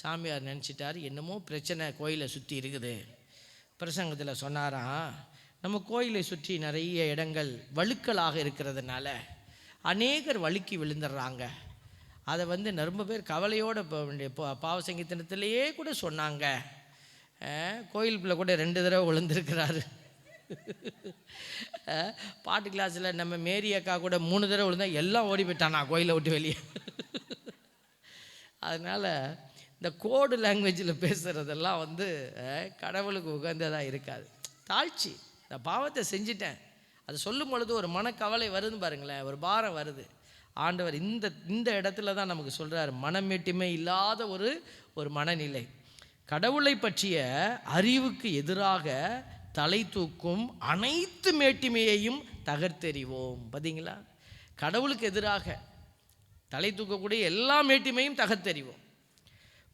சாமியார் நினச்சிட்டார், என்னமோ பிரச்சனை கோயிலை சுற்றி இருக்குது. பிரசங்கத்தில் சொன்னாராம், நம்ம கோயிலை சுற்றி நிறைய இடங்கள் வழுக்கலாக இருக்கிறதுனால அநேகர் வழுக்கி விழுந்துடுறாங்க. அதை வந்து ரொம்ப பேர் கவலையோடு பாவ சங்கீதத்திலேயே கூட சொன்னாங்க. கோயில் பிள்ளை கூட 2 தடவை விழுந்திருக்கிறாரு. பாட்டு கிளாஸில் நம்ம மேரி அக்கா கூட 3 தடவை விழுந்தால் எல்லாம் ஓடி போயிட்டானா கோயிலை விட்டு வெளியே. அதனால் இந்த கோடு லாங்குவேஜில் பேசுகிறதெல்லாம் வந்து கடவுளுக்கு உகந்ததாக இருக்காது. தாழ்ச்சி, நான் பாவத்தை செஞ்சிட்டேன், அது சொல்லும் பொழுது ஒரு மனக்கவலை வருதுன்னு பாருங்களேன், ஒரு பாரம் வருது. ஆண்டவர் இந்த இடத்துல தான் நமக்கு சொல்கிறார், மனமேட்டிமை இல்லாத ஒரு மனநிலை. கடவுளை பற்றிய அறிவுக்கு எதிராக தலை தூக்கும் அனைத்து மேட்டிமையையும் தகர்த்தெறிவோம். பார்த்தீங்களா? கடவுளுக்கு எதிராக தலை தூக்கக்கூடிய எல்லா மேட்டிமையும் தகர்த்தெறிவோம்.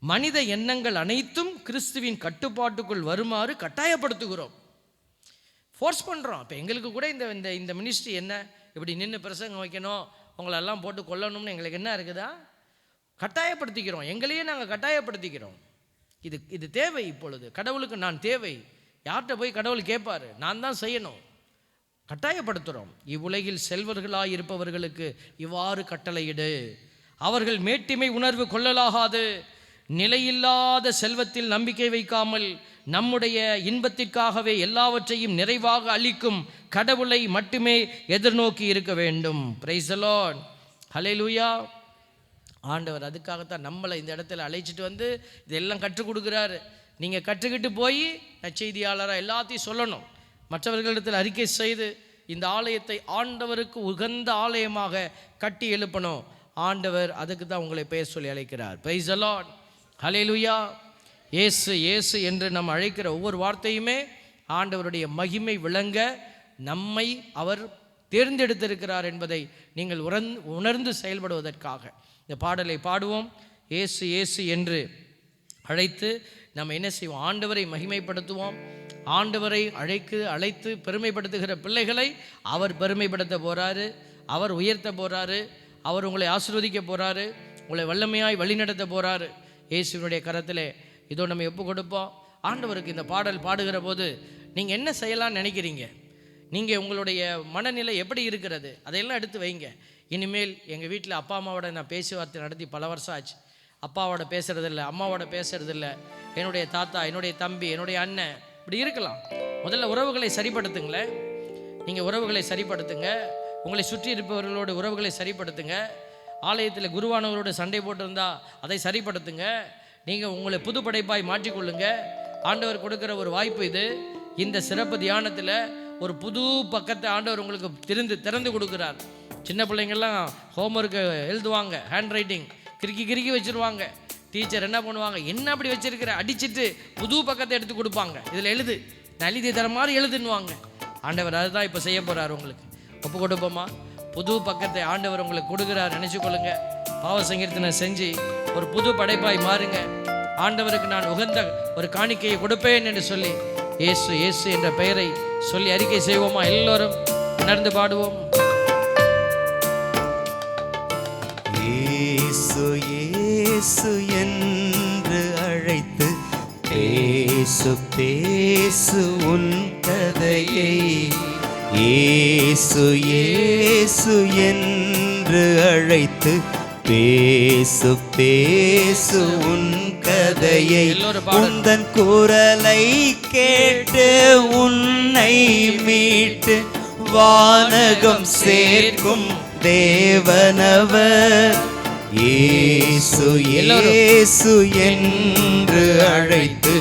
மனித எண்ணங்கள் அனைத்தும் கிறிஸ்துவின் கட்டுப்பாட்டுக்குள் வருமாறு கட்டாயப்படுத்துகிறோம், ஃபோர்ஸ் பண்ணுறோம். இப்போ எங்களுக்கு கூட இந்த மினிஸ்ட்ரி என்ன, இப்படி நின்று பிரசங்கம் வைக்கணும், உங்களெல்லாம் போட்டு கொல்லணும்னு எங்களுக்கு என்ன இருக்குதா? கட்டாயப்படுத்திக்கிறோம், எங்களையே நாங்கள் கட்டாயப்படுத்திக்கிறோம். இது தேவை. இப்பொழுது கடவுளுக்கு நான் தேவை. யார்கிட்ட போய் கடவுள் கேட்பார்? நான் தான் செய்யணும். கட்டாயப்படுத்துகிறோம். இவ்வுலகில் செல்வர்களாக இருப்பவர்களுக்கு இவ்வாறு கட்டளையிடு, அவர்கள் மேட்டிமை உணர்வு கொள்ளலாகாது, நிலையில்லாத செல்வத்தில் நம்பிக்கை வைக்காமல் நம்முடைய இன்பத்திற்காகவே எல்லாவற்றையும் நிறைவாக அளிக்கும் கடவுளை மட்டுமே எதிர்நோக்கி இருக்க வேண்டும். பிரைஸ் தி லார்ட், ஹல்லேலூயா. ஆண்டவர் அதுக்காகத்தான் நம்மளை இந்த இடத்துல அழைச்சிட்டு வந்து இதெல்லாம் கற்றுக் கொடுக்குறாரு. நீங்கள் கற்றுக்கிட்டு போய் நற்செய்தியாளராக எல்லாத்தையும் சொல்லணும், மற்றவர்களிடத்தில் அறிக்கை செய்து இந்த ஆலயத்தை ஆண்டவருக்கு உகந்த ஆலயமாக கட்டி எழுப்பணும். ஆண்டவர் அதுக்கு தான் உங்களை பெயர் சொல்லி அழைக்கிறார். பிரைஸ் தி லார்ட், ஹல்லேலூயா. இயேசு இயேசு என்று நம்ம அழைக்கிற ஒவ்வொரு வார்த்தையுமே ஆண்டவருடைய மகிமை விளங்க நம்மை அவர் தேர்ந்தெடுத்திருக்கிறார் என்பதை நீங்கள் உணர்ந்து செயல்படுவதற்காக இந்த பாடலை பாடுவோம். இயேசு இயேசு என்று அழைத்து நம்ம என்ன செய்வோம்? ஆண்டவரை மகிமைப்படுத்துவோம். ஆண்டவரை அழைத்து பெருமைப்படுத்துகிற பிள்ளைகளை அவர் பெருமைப்படுத்த போகிறாரு, அவர் உயர்த்த போகிறாரு, அவர் உங்களை ஆசீர்வதிக்க போகிறாரு, உங்களை வல்லமையாய் வழிநடத்த போகிறாரு. இயேசுவினுடைய கரத்திலே இதோ நம்ம ஒப்பு கொடுப்போம். ஆண்டவருக்கு இந்த பாடல் பாடுகிற போது நீங்கள் என்ன செய்யலாம்னு நினைக்கிறீங்க? நீங்கள் உங்களுடைய மனநிலை எப்படி இருக்கிறது? அதையெல்லாம் எடுத்து வைங்க. இனிமேல் எங்கள் வீட்டில் அப்பா அம்மாவோட நான் பேச்சுவார்த்தை நடத்தி பல வருஷம் ஆச்சு. அப்பாவோட பேசுகிறதில்ல, அம்மாவோட பேசுகிறதில்ல, என்னுடைய தாத்தா, என்னுடைய தம்பி, என்னுடைய அண்ணன், இப்படி இருக்கலாம். முதல்ல உறவுகளை சரிப்படுத்துங்களேன். நீங்கள் உறவுகளை சரிப்படுத்துங்க. உங்களை சுற்றி இருப்பவர்களோட உறவுகளை சரிப்படுத்துங்க. ஆலயத்தில் குருவானவரோடு சண்டை போட்டிருந்தா அதை சரிப்படுத்துங்க. நீங்கள் உங்களை புது படைப்பாய் மாற்றிக்கொள்ளுங்க. ஆண்டவர் கொடுக்குற ஒரு வாய்ப்பு இது. இந்த சிறப்பு தியானத்தில் ஒரு புது பக்கத்தை ஆண்டவர் உங்களுக்கு திறந்து கொடுக்குறார். சின்ன பிள்ளைங்கள்லாம் ஹோம்ஒர்க்கு எழுதுவாங்க, ஹேண்ட் ரைட்டிங் கிறுக்கி வச்சுருவாங்க. டீச்சர் என்ன பண்ணுவாங்க, என்ன அப்படி வச்சுருக்கிற அடிச்சுட்டு புது பக்கத்தை எடுத்து கொடுப்பாங்க. இதில் எழுது, நான் எழுதி தர மாதிரி எழுதுன்னுவாங்க. ஆண்டவர் அதுதான் இப்போ செய்ய போகிறார். உங்களுக்கு ஒப்பு கொடுப்போமா? புது பக்கத்தை ஆண்டவர் உங்களுக்கு கொடுக்குறார். நினச்சிக்கொள்ளுங்க. பாவ சங்கீர்த்தனை செஞ்சு ஒரு புது படைப்பாய் மாறுங்க. ஆண்டவருக்கு நான் உகந்த ஒரு காணிக்கையை கொடுப்பேன் என்று சொல்லி இயேசு இயேசு என்ற பெயரை சொல்லி அறிக்கை செய்வோமா? எல்லோரும் உணர்ந்து பாடுவோம். இயேசு இயேசு என்று அழைத்து பேசு பேசு உன் கதையை. இயேசு இயேசு என்று அழைத்து பேசு பேசு உன் கதையை. உந்தன் குரலை கேட்டு உன்னை மீட்டு வானகம் சேர்க்கும் தேவனவர். இயேசு இயேசு என்று அழைத்து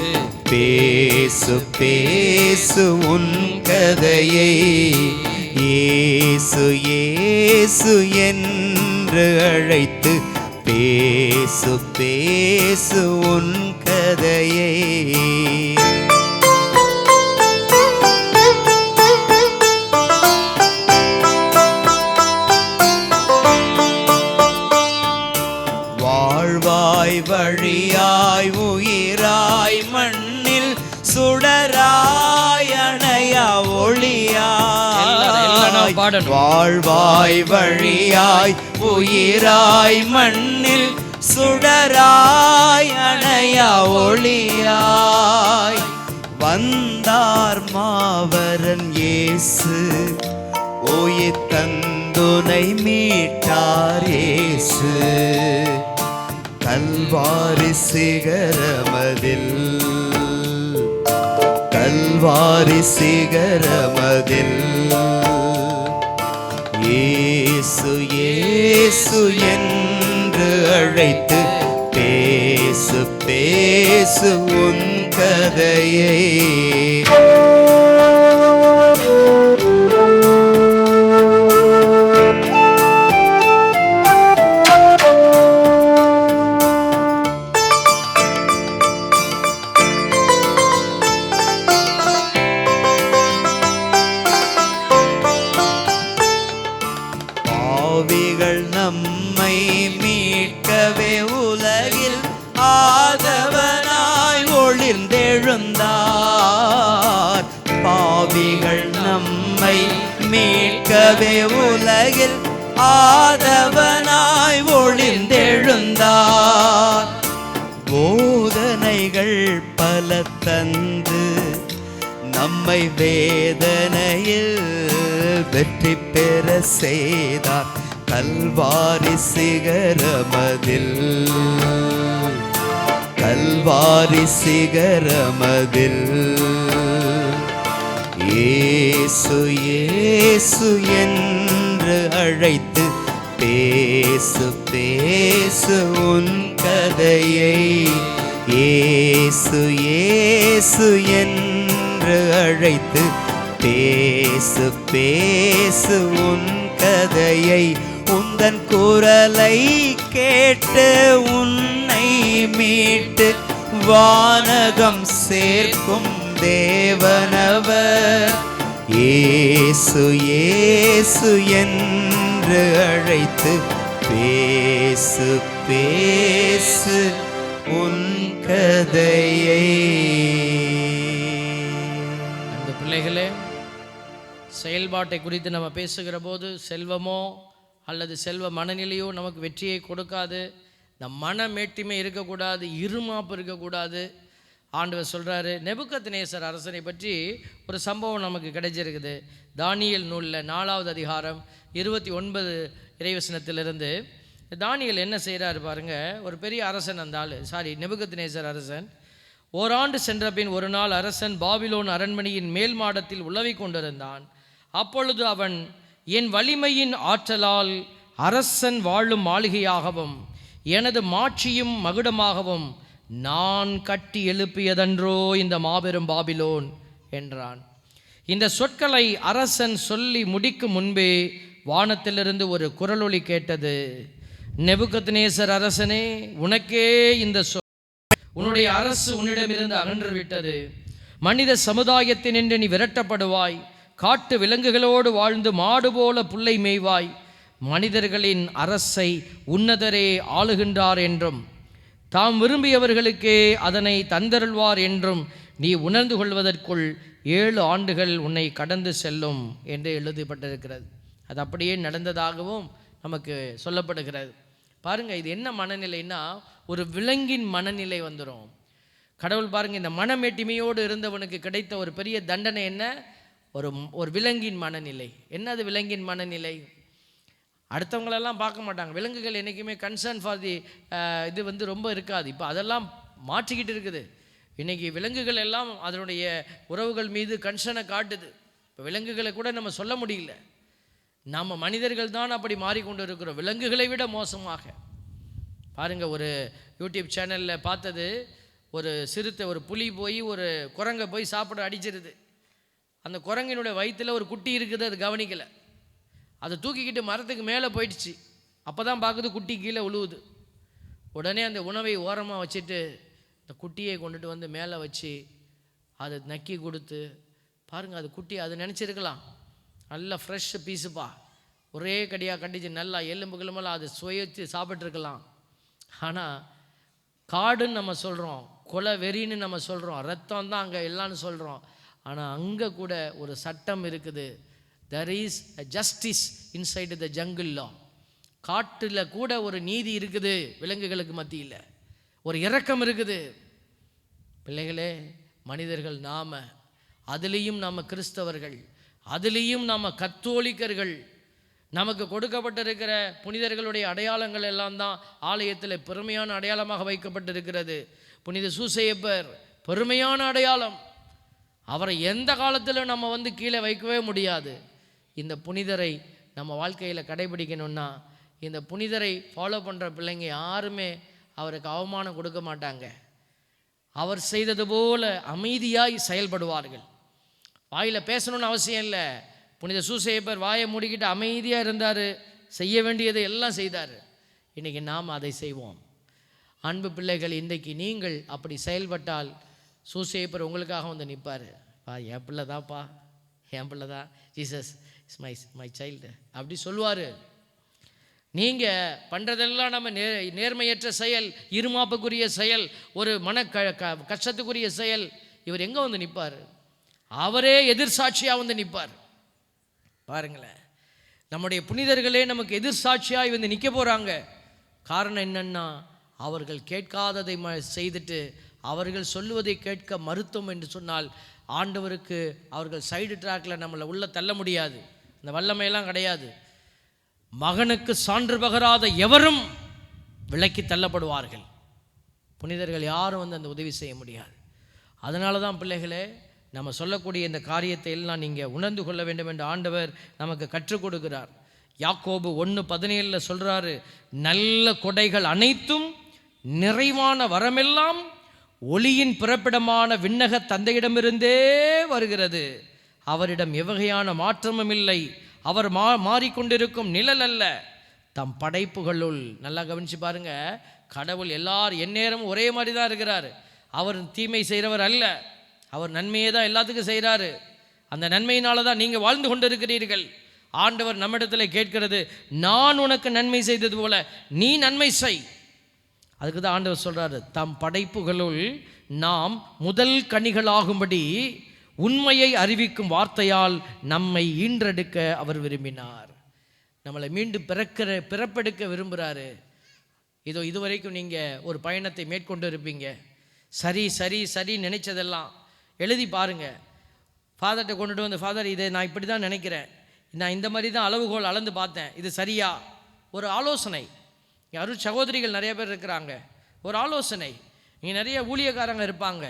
பேசு பேசு உன் கதையை. இயேசு இயேசு என்று அழைத்து பேசு பேசு உன் கதையை. வாழ்வாய் வழியாய் உயிராய் மண்ணில் சுடராய் அணையா ஒளியாய். வாழ்வாய் வழியாய் உயிராய் மண்ணில் சுடராய் அணையா ஒளியாய். வந்தார் மாவரன் இயேசு, உயிர் தந்துனை மீட்டார் இயேசு. கல்வாரி சிகரமதில் கல்வாரி சிகரமதில் இயேசு இயேசு என்று அழைத்து பேசு பேசு உன் கதையை. பாவிகள் நம்மை மீட்கவே உலகில் ஆதவனாய் ஒளிர்ந்தெழுந்தார். பாவிகள் நம்மை மீட்கவே உலகில் ஆதவனாய் ஒளிர்ந்தெழுந்தார். போதனைகள் பல தந்து நம்மை வேதனையில் வெற்றி பெற செய்தார். கல்வாரி சிகரமதில் கல்வாரி சிகரமதில் இயேசு இயேசு என்று அழைத்து பேசு பேசு உன் கதையை. இயேசு இயேசு என்று அழைத்து பேசு பேசு உன் கதையை. உந்தன் குரலை கேட்டு உன்னை மீட்டு வானகம் சேர்க்கும் தேவனவர். இயேசு இயேசு என்று அழைத்து பேசு பேசு உன் கதையை. அந்த பிள்ளைகளே, செயல்பாட்டை குறித்து நம்ம பேசுகிற போது செல்வமோ அல்லது செல்வ மனநிலையோ நமக்கு வெற்றியை கொடுக்காது. இந்த மன மேட்டிமை இருக்கக்கூடாது, இருமாப்பு இருக்கக்கூடாது. ஆண்டவர் சொல்கிறாரு. நேபுக்கத்நேசர் அரசனை பற்றி ஒரு சம்பவம் நமக்கு கிடைச்சிருக்குது. தானியேல் நூலில் 4வது அதிகாரம் 29 இறைவசனத்திலிருந்து. தானியேல் என்ன செய்கிறாரு பாருங்க. ஒரு பெரிய அரசன், அந்த ஆள் நேபுக்கத்நேசர் அரசன் ஓராண்டு சென்ற பின் ஒரு நாள் அரசன் பாபிலோன் அரண்மனையின் மேல் மாடத்தில் உலவிக் கொண்டிருந்தான். அப்பொழுது அவன், என் வலிமையின் ஆற்றலால் அரசன் வாழும் மாளிகையாகவும் எனது மாட்சியும் மகுடமாகவும் நான் கட்டி எழுப்பியதன்றோ இந்த மாபெரும் பாபிலோன் என்றான். இந்த சொற்களை அரசன் சொல்லி முடிக்கும் முன்பே வானத்திலிருந்து ஒரு குரலொலி கேட்டது. நெபுகத்நேசர் அரசனே, உனக்கே இந்த உன்னுடைய அரசு உன்னிடமிருந்து அகன்று விட்டது. மனித சமுதாயத்தினின்று நீ விரட்டப்படுவாய். காட்டு விலங்குகளோடு வாழ்ந்து மாடு போல புல்லை மேய்வாய். மனிதர்களின் அரசை உன்னதரே ஆளுகின்றார் என்றும் தாம் விரும்பியவர்களுக்கே அதனை தந்தருள்வார் என்றும் நீ உணர்ந்து கொள்வதற்குள் 7 ஆண்டுகள் உன்னை கடந்து செல்லும் என்று எழுதப்பட்டிருக்கிறது. அது அப்படியே நடந்ததாகவும் நமக்கு சொல்லப்படுகிறது. பாருங்கள், இது என்ன மனநிலைன்னா, ஒரு விலங்கின் மனநிலை வந்துடும். கடவுள் பாருங்கள், இந்த மனமேட்டிமையோடு இருந்தவனுக்கு கிடைத்த ஒரு பெரிய தண்டனை என்ன? ஒரு விலங்கின் மனநிலை. என்னது விலங்கின் மனநிலை? அடுத்தவங்களெல்லாம் பார்க்க மாட்டாங்க. விலங்குகள் என்றைக்குமே கன்சர்ன் ஃபார் தி இது ரொம்ப இருக்காது. இப்போ அதெல்லாம் மாற்றிக்கிட்டு இருக்குது. இன்றைக்கி விலங்குகள் எல்லாம் அதனுடைய உறவுகள் மீது கன்சர்னை காட்டுது. இப்போ விலங்குகளை கூட நம்ம சொல்ல முடியல. நம்ம மனிதர்கள் தான் அப்படி மாறிக்கொண்டு இருக்கிறோம், விலங்குகளை விட மோசமாக. பாருங்கள், ஒரு யூடியூப் சேனலில் பார்த்தது, ஒரு சிறுத்தை, ஒரு புலி போய் ஒரு குரங்கை போய் சாப்பிட அடிச்சிருது. அந்த குரங்கினுடைய வயிற்றில் ஒரு குட்டி இருக்குது, அது கவனிக்கலை. அதை தூக்கிக்கிட்டு மரத்துக்கு மேலே போயிடுச்சு. அப்போ தான் பார்க்குது குட்டி கீழே உழுவுது. உடனே அந்த உணவை ஓரமாக வச்சுட்டு இந்த குட்டியை கொண்டுட்டு வந்து மேலே வச்சு அதை நக்கி கொடுத்து, பாருங்கள், அது குட்டி அது நினச்சிருக்கலாம் நல்லா ஃப்ரெஷ் பீஸுப்பா, ஒரே கடியாக கண்டிச்சு நல்லா எலும்புகளுமெல்லாம் அது சுயத்து சாப்பிட்ருக்கலாம். ஆனால் காடுன்னு நம்ம சொல்கிறோம், கொலை வெறின்னு நம்ம சொல்கிறோம், ரத்தம் தான் அங்கே எல்லான்னு சொல்கிறோம். ஆனால் அங்கே கூட ஒரு சட்டம் இருக்குது. there is a justice inside the jungle law. காட்டில் கூட ஒரு நீதி இருக்குது, விலங்குகளுக்கு மத்தியில் ஒரு இரக்கம் இருக்குது. பிள்ளைகளே, மனிதர்கள் நாம், அதுலேயும் நாம் கிறிஸ்தவர்கள், அதுலேயும் நாம் கத்தோலிக்கர்கள். நமக்கு கொடுக்கப்பட்டிருக்கிற புனிதர்களுடைய அடையாளங்கள் எல்லாம் தான் ஆலயத்தில் பெருமையான அடையாளமாக வைக்கப்பட்டிருக்கிறது. புனித சூசையப்பர் பெருமையான அடையாளம். அவரை எந்த காலத்திலும் நம்ம கீழே வைக்கவே முடியாது. இந்த புனிதரை நம்ம வாழ்க்கையில் கடைபிடிக்கணும்னா, இந்த புனிதரை ஃபாலோ பண்ணுற பிள்ளைங்க யாருமே அவருக்கு அவமானம் கொடுக்க மாட்டாங்க. அவர் செய்தது போல அமைதியாய் செயல்படுவார்கள். வாயில் பேசணும்னு அவசியம் இல்லை. புனித சூசையப்பர் வாயை மூடிக்கிட்டு அமைதியாக இருந்தார், செய்ய வேண்டியதை எல்லாம் செய்தார். இன்றைக்கி நாம் அதை செய்வோம். அன்பு பிள்ளைகள், இன்றைக்கு நீங்கள் அப்படி செயல்பட்டால் சூசையப்பர் உங்களுக்காக நிற்பார். என் பிள்ளை தான்ப்பா, என் பிள்ளை தான், ஜீசஸ் இஸ் மை சைல்டு அப்படி சொல்லுவார். நீங்கள் பண்ணுறதெல்லாம் நம்ம நேர்மையற்ற செயல், இருமாப்புக்குரிய செயல், ஒரு மன கஷ்டத்துக்குரிய செயல். இவர் எங்கே நிற்பார்? அவரே எதிர்சாட்சியாக நிற்பார். பாருங்களேன், நம்முடைய புனிதர்களே நமக்கு எதிர்சாட்சியாக நிற்க போகிறாங்க. காரணம் என்னன்னா, அவர்கள் கேட்காததை செய்துட்டு அவர்கள் சொல்லுவதை கேட்க மறுத்தோம் என்று சொன்னால் ஆண்டவருக்கு அவர்கள் சைடு ட்ராக்கில் நம்மளை உள்ள தள்ள முடியாது. இந்த வல்லமையெல்லாம் கிடையாது. மகனுக்கு சான்று பகராத எவரும் விலக்கி தள்ளப்படுவார்கள். புனிதர்கள் யாரும் அந்த உதவி செய்ய முடியாது. அதனால தான் பிள்ளைகளே, நம்ம சொல்லக்கூடிய இந்த காரியத்தை எல்லாம் நீங்கள் உணர்ந்து கொள்ள வேண்டும் என்று ஆண்டவர் நமக்கு கற்றுக் கொடுக்கிறார். யாக்கோபு 1:17 சொல்கிறாரு, நல்ல கொடைகள் அனைத்தும் நிறைவான வரமெல்லாம் ஒளியின் பிறப்பிடமான விண்ணக தந்தையிடமிருந்தே வருகிறது. அவரிடம் எவ்வகையான மாற்றமும் இல்லை. அவர் மாறிக்கொண்டிருக்கும் நிழல் அல்ல, தம் படைப்புகளுள். நல்லா கவனிச்சு பாருங்க, கடவுள் எந்நேரமும் ஒரே மாதிரி தான் இருக்கிறார். அவர் தீமை செய்கிறவர் அல்ல, அவர் நன்மையே தான் எல்லாத்துக்கும் செய்கிறாரு. அந்த நன்மையினால தான் நீங்கள் வாழ்ந்து கொண்டு இருக்கிறீர்கள். ஆண்டவர் நம்மிடத்தில் கேட்கிறது, நான் உனக்கு நன்மை செய்தது போல நீ நன்மை செய். அதுக்கு தான் ஆண்டவர் சொல்கிறாரு, தம் படைப்புகளுள் நாம் முதல் கனிகளாகும்படி உண்மையை அறிவிக்கும் வார்த்தையால் நம்மை ஈன்றெடுக்க அவர் விரும்பினார். நம்மளை மீண்டும் பிறப்பெடுக்க விரும்புகிறாரு. இதுவரைக்கும் நீங்கள் ஒரு பயணத்தை மேற்கொண்டு இருப்பீங்க. சரி சரி சரி நினைச்சதெல்லாம் எழுதி பாருங்கள். ஃபாதர்கிட்ட கொண்டுட்டு ஃபாதர், இதை நான் இப்படி தான் நினைக்கிறேன், நான் இந்த மாதிரி தான் அளவுகோல் அளந்து பார்த்தேன், இது சரியா? ஒரு ஆலோசனை. யாரும் சகோதரிகள் நிறைய பேர் இருக்கிறாங்க. ஒரு ஆலோசனை. இங்கே நிறைய ஊழியக்காரங்க இருப்பாங்க.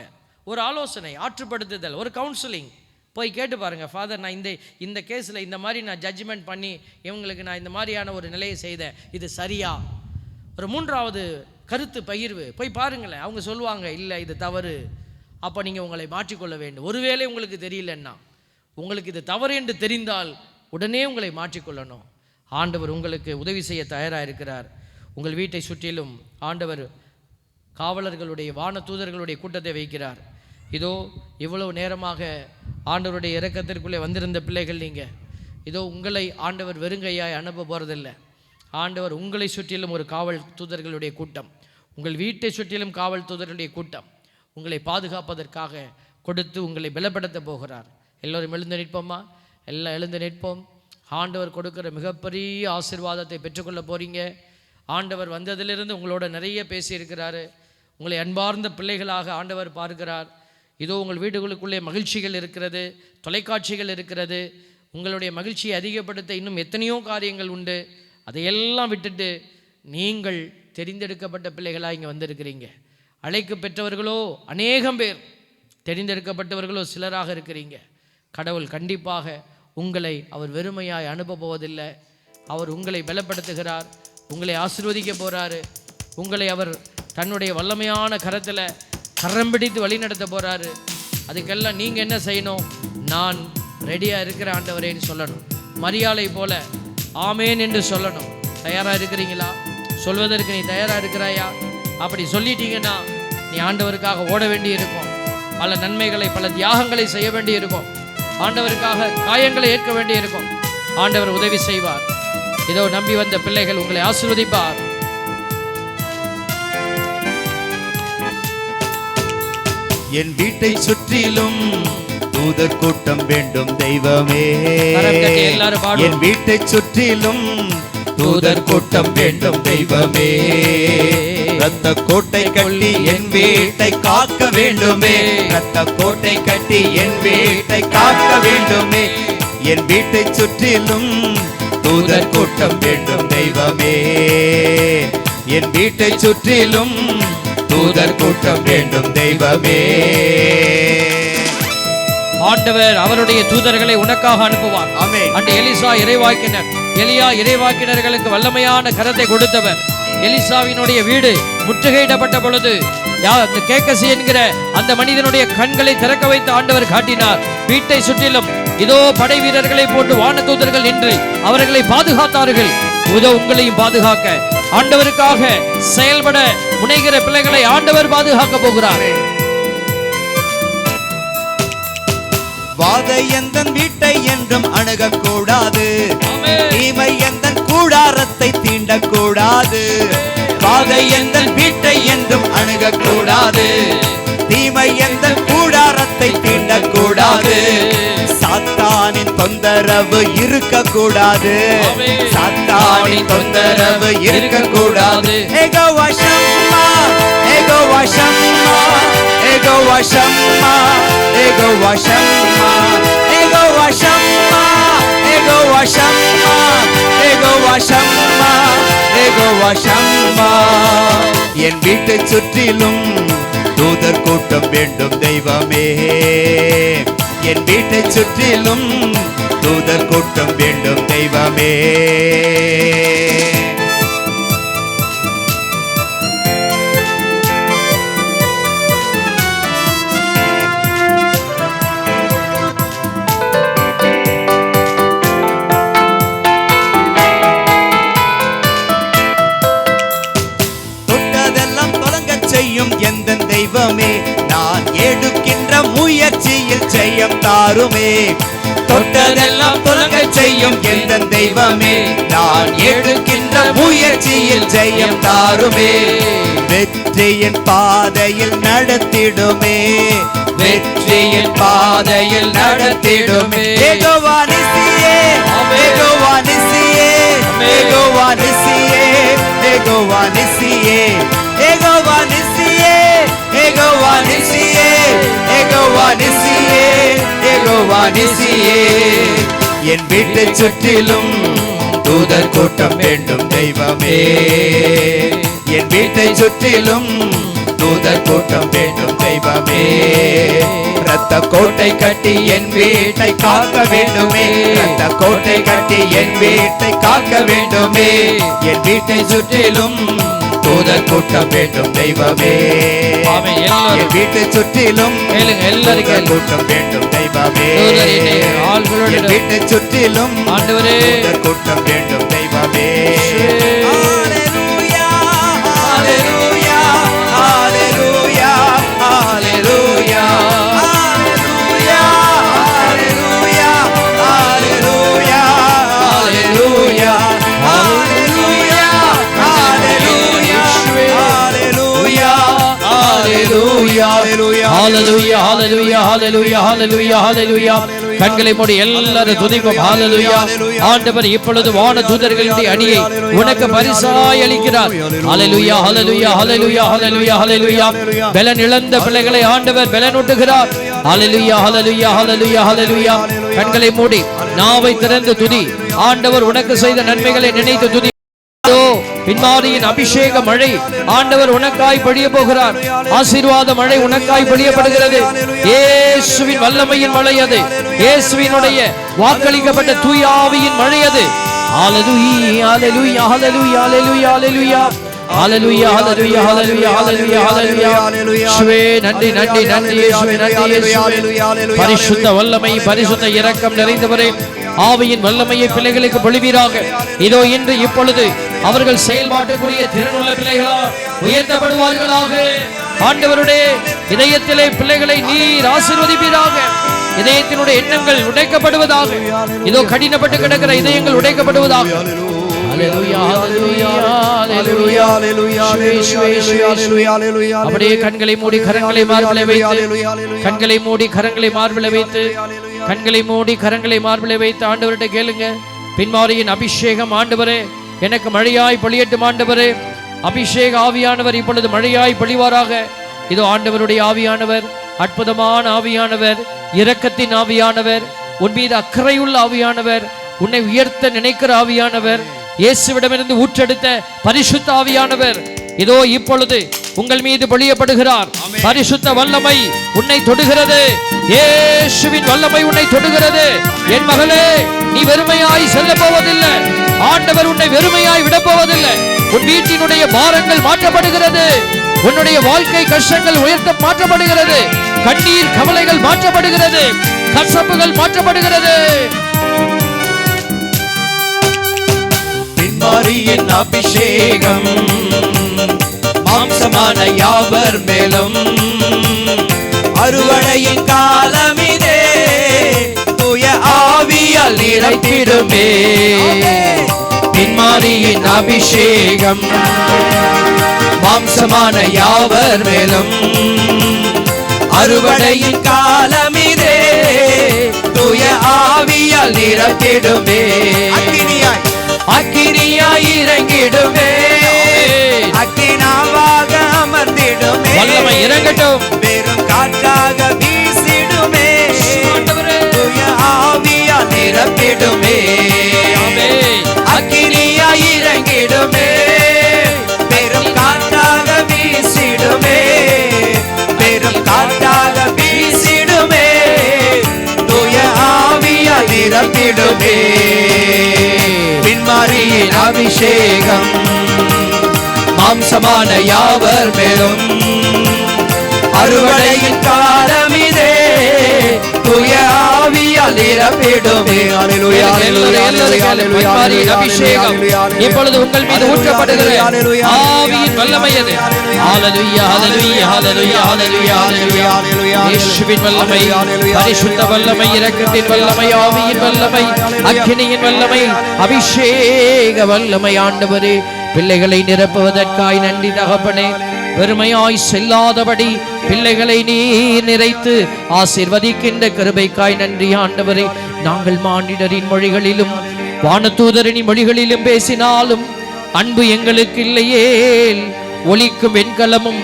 ஒரு ஆலோசனை, ஆற்றுப்படுத்துதல், ஒரு கவுன்சிலிங் போய் கேட்டு பாருங்கள். ஃபாதர், நான் இந்த கேஸில் இந்த மாதிரி நான் ஜட்ஜ்மெண்ட் பண்ணி இவங்களுக்கு நான் இந்த மாதிரியான ஒரு நிலையை செய்தேன், இது சரியா? ஒரு மூன்றாவது கருத்து பகிர்வு போய் பாருங்களேன். அவங்க சொல்லுவாங்க, இல்லை இது தவறு. அப்போ நீங்கள் உங்களை மாற்றிக்கொள்ள வேண்டும். ஒருவேளை உங்களுக்கு தெரியலன்னா, உங்களுக்கு இது தவறு என்று தெரிந்தால் உடனே உங்களை மாற்றிக்கொள்ளணும். ஆண்டவர் உங்களுக்கு உதவி செய்ய தயாராக இருக்கிறார். உங்கள் வீட்டை சுற்றிலும் ஆண்டவர் காவலர்களுடைய, வான தூதர்களுடைய கூட்டத்தை வைக்கிறார். இதோ இவ்வளவு நேரமாக ஆண்டவருடைய இரக்கத்திற்குள்ளே வந்திருந்த பிள்ளைகள் நீங்கள், இதோ உங்களை ஆண்டவர் வெறுங்கையாய் அனுப்ப போகிறதில்லை. ஆண்டவர் உங்களை சுற்றிலும் ஒரு காவல் தூதர்களுடைய கூட்டம், உங்கள் வீட்டை சுற்றிலும் காவல் தூதர்களுடைய கூட்டம் உங்களை பாதுகாப்பதற்காக கொடுத்து உங்களை பலப்படுத்த போகிறார். எல்லோரும் எழுந்து நிற்போமா? எல்லாம் எழுந்து நிற்போம். ஆண்டவர் கொடுக்குற மிகப்பெரிய ஆசீர்வாதத்தை பெற்றுக்கொள்ள போகிறீங்க. ஆண்டவர் வந்ததிலிருந்து உங்களோட நிறைய பேசியிருக்கிறாரு. உங்களை அன்பார்ந்த பிள்ளைகளாக ஆண்டவர் பார்க்கிறார். இதோ உங்கள் வீடுகளுக்குள்ளே மகிழ்ச்சிகள் இருக்கிறது, தொலைக்காட்சிகள் இருக்கிறது. உங்களுடைய மகிழ்ச்சியை அதிகப்படுத்த இன்னும் எத்தனையோ காரியங்கள் உண்டு. அதையெல்லாம் விட்டுட்டு நீங்கள் தெரிந்தெடுக்கப்பட்ட பிள்ளைகளாக இங்கே வந்திருக்கிறீங்க. அழைக்க பெற்றவர்களோ அநேகம் பேர், தெரிந்தெடுக்கப்பட்டவர்களோ சிலராக இருக்கிறீங்க. கடவுள் கண்டிப்பாக உங்களை அவர் வெறுமையாய் அனுப்ப போவதில்லை. அவர் உங்களை பலப்படுத்துகிறார், உங்களை ஆசீர்வதிக்க போகிறாரு. உங்களை அவர் தன்னுடைய வல்லமையான கரத்தில் கரம் பிடித்து வழி நடத்த போகிறாரு. அதுக்கெல்லாம் நீங்கள் என்ன செய்யணும்? நான் ரெடியாக இருக்கிற ஆண்டவரேன்னு சொல்லணும். மரியாதை போல ஆமேன் என்று சொல்லணும். தயாராக இருக்கிறீங்களா? சொல்வதற்கு நீ தயாராக இருக்கிறாயா? அப்படி சொல்லிட்டீங்கன்னா நீ ஆண்டவருக்காக ஓட வேண்டி இருக்கும். பல நன்மைகளை, பல தியாகங்களை செய்ய வேண்டி இருக்கும். ஆண்டவருக்காக காயங்களை ஏற்க வேண்டி இருக்கும். ஆண்டவர் உதவி செய்வார். இதோ நம்பி வந்த பிள்ளைகள் உங்களை ஆசீர்வதிப்பார். என் வீட்டை சுற்றிலும் தூதர் கூட்டம் வேண்டும் தெய்வமே. என் வீட்டை சுற்றிலும் தூதர் கூட்டம் வேண்டும் தெய்வமே. ரத்த கோட்டை கட்டி என் வீட்டை காக்க வேண்டுமே. ரத்த கோட்டை கட்டி என் வீட்டை காக்க வேண்டுமே. என் வீட்டை சுற்றிலும் தூதர் கூட்டம் வேண்டும் தெய்வமே. என் வீட்டை சுற்றிலும் தூதர் கூட்டம் வேண்டும் தெய்வமே. ஆண்டவர் அவருடைய தூதர்களை உனக்காக அனுப்புவார். ஆமென். அந்த எலிசா இறைவாக்கினர், எலியா இறைவாக்கினர்களுக்கு வல்லமையான கரத்தை கொடுத்தவர். எலிசாவினுடைய வீடு முற்றுகையிடப்பட்ட பொழுது கேக்கசி என்கிற அந்த மனிதனுடைய கண்களை திறக்க வைத்து ஆண்டவர் காட்டினார். வீட்டை சுற்றிலும் இதோ படை வீரர்களை போட்டு வானதூதர்கள் நின்று அவர்களை பாதுகாத்தார்கள். இதோ உங்களையும் பாதுகாக்க ஆண்டவருக்காக செயல்பட முனைகிற பிள்ளைகளை ஆண்டவர் பாதுகாக்க போகிறார். வாதை எந்தன் வீட்டை என்றும் அணுகக்கூடாது. தீமை எந்தன் கூடாரத்தை தீண்டக்கூடாது. வாதை எந்தன் வீட்டை என்றும் அணுகக்கூடாது. தீமை எந்தன் கூடாரத்தை தீண்டக்கூடாது. சாத்தானின் தொந்தரவு இருக்கக்கூடாது. சாத்தானின் தொந்தரவு இருக்கக்கூடாது. யெகோவா ஷம்மா, யெகோவா ஷம்மா, யெகோவா ஷம்மா, யெகோவா ஷம்மா, யெகோவா ஷம்மா, யெகோவா ஷம்மா, யெகோவா ஷம்மா, யெகோவா ஷம்மா. என் வீட்டை சுற்றிலும் தூதர் கூட்டம் வேண்டும் தெய்வமே. என் வீட்டை சுற்றிலும் தூதர் கூட்டம் வேண்டும் தெய்வமே. எந்தன் தெய்வமே, நான் எடுக்கின்ற முயற்சியில் ஜெயம் தாருமே. தொட்டதெல்லாம் தொடங்க செய்யும் எந்தன் தெய்வமே, நான் எடுக்கின்ற முயற்சியில் ஜெயம் தாருமே. வெற்றியின் பாதையில் நடத்திடுமே, வெற்றியின் பாதையில் நடத்திடுமே. யெகோவா நிசியே, யெகோவா நிசியே, யெகோவா நிசியே, யெகோவா நிசியே, யெகோவா நிசியே, யெகோவா நிசியே, யெகோவா நிசியே, யெகோவா நிசியே. என் வீட்டை சுற்றிலும் தூதர் கூட்டம் வேண்டும் தெய்வமே. என் வீட்டை சுற்றிலும் தூதர் கூட்டம் வேண்டும் தெய்வமே. ரத்த கோட்டை கட்டி என் வீட்டை காக்க வேண்டுமே. ரத்த கோட்டை கட்டி என் வீட்டை காக்க வேண்டுமே. என் வீட்டை சுற்றிலும் தூதர் கூட்டம் வேண்டும் தெய்வமே. என் வீட்டை சுற்றிலும் தூதர் கூட்டம் வேண்டும் தெய்வமே. என் வீட்டை சுற்றிலும் தூதர் கூட்டம் வேண்டும் தெய்வமே. ஹalleluya ஹalleluya ஹalleluya ஹalleluya ஹalleluya. கண்களை மூடி எல்லாரும் துதிப்போம். ஹalleluya. ஆண்டவர் இப்பொழுது வான தூதர்களுடைய அணியை உனக்கு பரிசாய் அளிக்கிறார். ஹalleluya ஹalleluya ஹalleluya ஹalleluya ஹalleluya. பலன் இழந்த பிள்ளைகளை ஆண்டவர் பலனூட்டுகிறார். ஹalleluya ஹalleluya ஹalleluya ஹalleluya. கண்களை மூடி நாவை திறந்து துதி. ஆண்டவர் உனக்கு செய்த நன்மைகளை நினைத்து துதி. பின்மாரியின் அபிஷேக மழை ஆண்டவர் உனக்காய் பொழிய போகிறார். ஆசீர்வாத மழை உனக்காய் பொழியப்படுகிறது. இயேசுவின் வல்லமையின் மழை அது. இயேசுவினுடைய வாக்களிக்கப்பட்ட தூய ஆவியின் மழை அது. ஹalleluya ஹalleluya ஹalleluya ஹalleluya ஹalleluya ஹalleluya ஹalleluya ஹalleluya ஹalleluya ஹalleluya. இயேசுவே நன்றி நன்றி நன்றி இயேசுவே நன்றி இயேசுவே. பரிசுத்த வல்லமை பரிசுத்த இரக்கம் நிறைந்தவரே, ஆவியின் வல்லமையை பிள்ளைகளுக்கு பொழிவீராக. இதோ இன்று இப்பொழுது அவர்கள் செயல்பாட்டுக்குரிய திறனுள்ள பிள்ளைகளால் உயர்த்தப்படுவார்களாக. ஆண்டவருடைய இதயத்திலே பிள்ளைகளை நீர் ஆசீர்வதிப்பீராக. இதயத்தினுடைய எண்ணங்கள் உடைக்கப்படுவதாக. இதோ கடினப்பட்டு கிடக்கிற இதயங்கள் உடைக்கப்படுவதாக. ஹalleluya ஹalleluya ஹalleluya ஹalleluya. அப்படியே கண்களை மூடி கரங்களை மார்பிலே வைத்து, கண்களை மூடி கரங்களை மார்பிலே வைத்து, கண்களை மூடி கரங்களை மார்பிலே வைத்து ஆண்டவர்கிட்ட கேளுங்க. பின்மாரியின் அபிஷேகம் ஆண்டவரே எனக்கு மழையாய் பொழியட்டும். ஆண்டவரே அபிஷேக ஆவியானவர் இப்பொழுது மழையாய் பொழிவாராக. இதோ ஆண்டவருடைய ஆவியானவர் அற்புதமான ஆவியானவர், இரக்கத்தின் ஆவியானவர், உன் மீது அக்கறையுள்ள ஆவியானவர், உன்னை உயர்த்த நினைக்கிற ஆவியானவர், இயேசுவிடமிருந்து ஊற்றெடுத்த பரிசுத்த ஆவியானவர் இதோ இப்பொழுது உங்கள் மீது பொழியப்படுகிறார். பரிசுத்த வல்லமை உன்னை தொடுகிறது. இயேசுவின் வல்லமை உன்னை தொடுகிறது. என் மகளே, நீ வெறுமையாய் செல்ல போவதில்லை. ஆண்டவர் உன்னை வெறுமையாய் விட போவதில்லை. உன் வீட்டினுடைய பாரங்கள் மாற்றப்படுகிறது. உன்னுடைய வாழ்க்கை கஷ்டங்கள் மாற்றப்படுகிறது. கண்ணீர் கவலைகள் மாற்றப்படுகிறது. கசப்புகள் மாற்றப்படுகிறது. பின்மாரியின் அபிஷேகம் மாம்சமான யாவர் மேலும் அறுவடையின் காலமிதே தூய ஆவியால் நிறைத்திடுமே. பின்மாரியின் அபிஷேகம் மாம்சமான யாவர் மேலும் அறுவடையின் காலமிதே தூய ஆவியால் நிரப்பிடுமே. அக்கினியாய் அக்கினியாய் இறங்கிடுமே. அக்கினாவாக அமர்ந்திடுமே. வல்லமை இறங்கட்டும். வெறும் காற்றாக வீசிடுமே. தூய ஆவியால் நிரப்பிடுமே. அக்கினியாய் இறங்கிடுமே. வெறும் காற்றாக வீசிடுமே. வெறும் காற்றாக வீசிடுமே. தூய ஆவியால் நிரப்பிடுமே. பின்மாரியின் அபிஷேகம் மாம்சமான யாவர் மேலும் அறுவடையின் காலமிதே தூய ஆவியால் நிரப்பிடுமே. ஹalleluya ஹalleluya ஹalleluya. அபிஷேகம் இப்பொழுது உங்கள் மீது ஊற்றப்படுகிறது. ஆவியின் வல்லமை அது. ஹalleluya ஹalleluya ஹalleluya ஹalleluya ஹalleluya. இயேசுவின் வல்லமை, பரிசுத்த வல்லமை, இரக்கத்தின் வல்லமை, ஆவியின் வல்லமை, அக்கினியின் வல்லமை, அபிஷேக வல்லமை. ஆண்டவரே, பிள்ளைகளை நிரப்புவதற்காய் நன்றி தகப்பனே. பெருமையாய் செல்லாதபடி பிள்ளைகளை நீர் நிறைத்து ஆசீர்வதிக்கின்ற கிருபைக்காய் நன்றி ஆண்டவரே. நாங்கள் மானிடரின் மொழிகளிலும் வானதூதரின் மொழிகளிலும் பேசினாலும் அன்பு எங்களுக்கு இல்லையே. ஒலிக்கும் வெண்கலமும்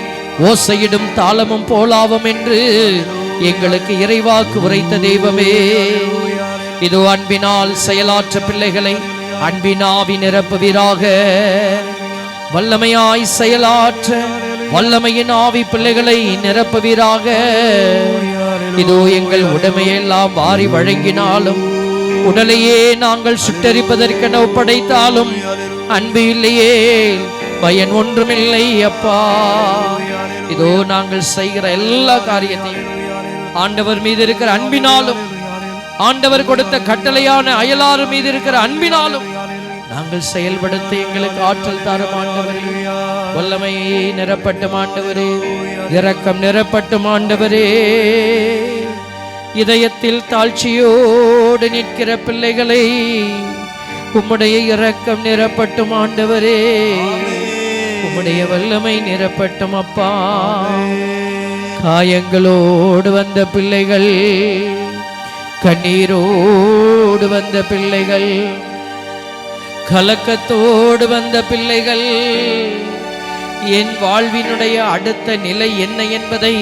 ஓசையிடும் தாளமும் போலாவும் என்று எங்களுக்கு இறைவாக்கு உரைத்த தெய்வமே, இதோ அன்பினால் செயலாற்ற பிள்ளைகளை அன்பினாவி நிரப்புவீராக. வல்லமையாய் செயலாற்ற வல்லமையின் ஆவி பிள்ளைகளை நிரப்புவீராக. இதோ எங்கள் உடைமையெல்லாம் வாரி வழங்கினாலும், உடலையே நாங்கள் சுட்டரிப்பதற்கென ஒப்படைத்தாலும், அன்பு இல்லையே பயன் ஒன்றுமில்லை அப்பா. இதோ நாங்கள் செய்கிற எல்லா காரியத்தையும் ஆண்டவர் மீது இருக்கிற அன்பினாலும், ஆண்டவர் கொடுத்த கட்டளையான அயலாறு மீது இருக்கிற அன்பினாலும் நாங்கள் செயல்படுத்த எங்களுக்கு ஆற்றல் தரும் ஆண்டவரே. வல்லமையை நிரப்பட்டும் ஆண்டவரே, இரக்கம் நிரப்பட்டும் ஆண்டவரே. இதயத்தில் தாழ்ச்சியோடு நிற்கிற பிள்ளைகளை உம்முடைய இரக்கம் நிரப்பட்டும் ஆண்டவரே. உம்முடைய வல்லமை நிரப்பட்டும் அப்பா. காயங்களோடு வந்த பிள்ளைகள், கண்ணீரோடு வந்த பிள்ளைகள், கலக்கத்தோடு வந்த பிள்ளைகள், என் வாழ்வினுடைய அடுத்த நிலை என்ன என்பதை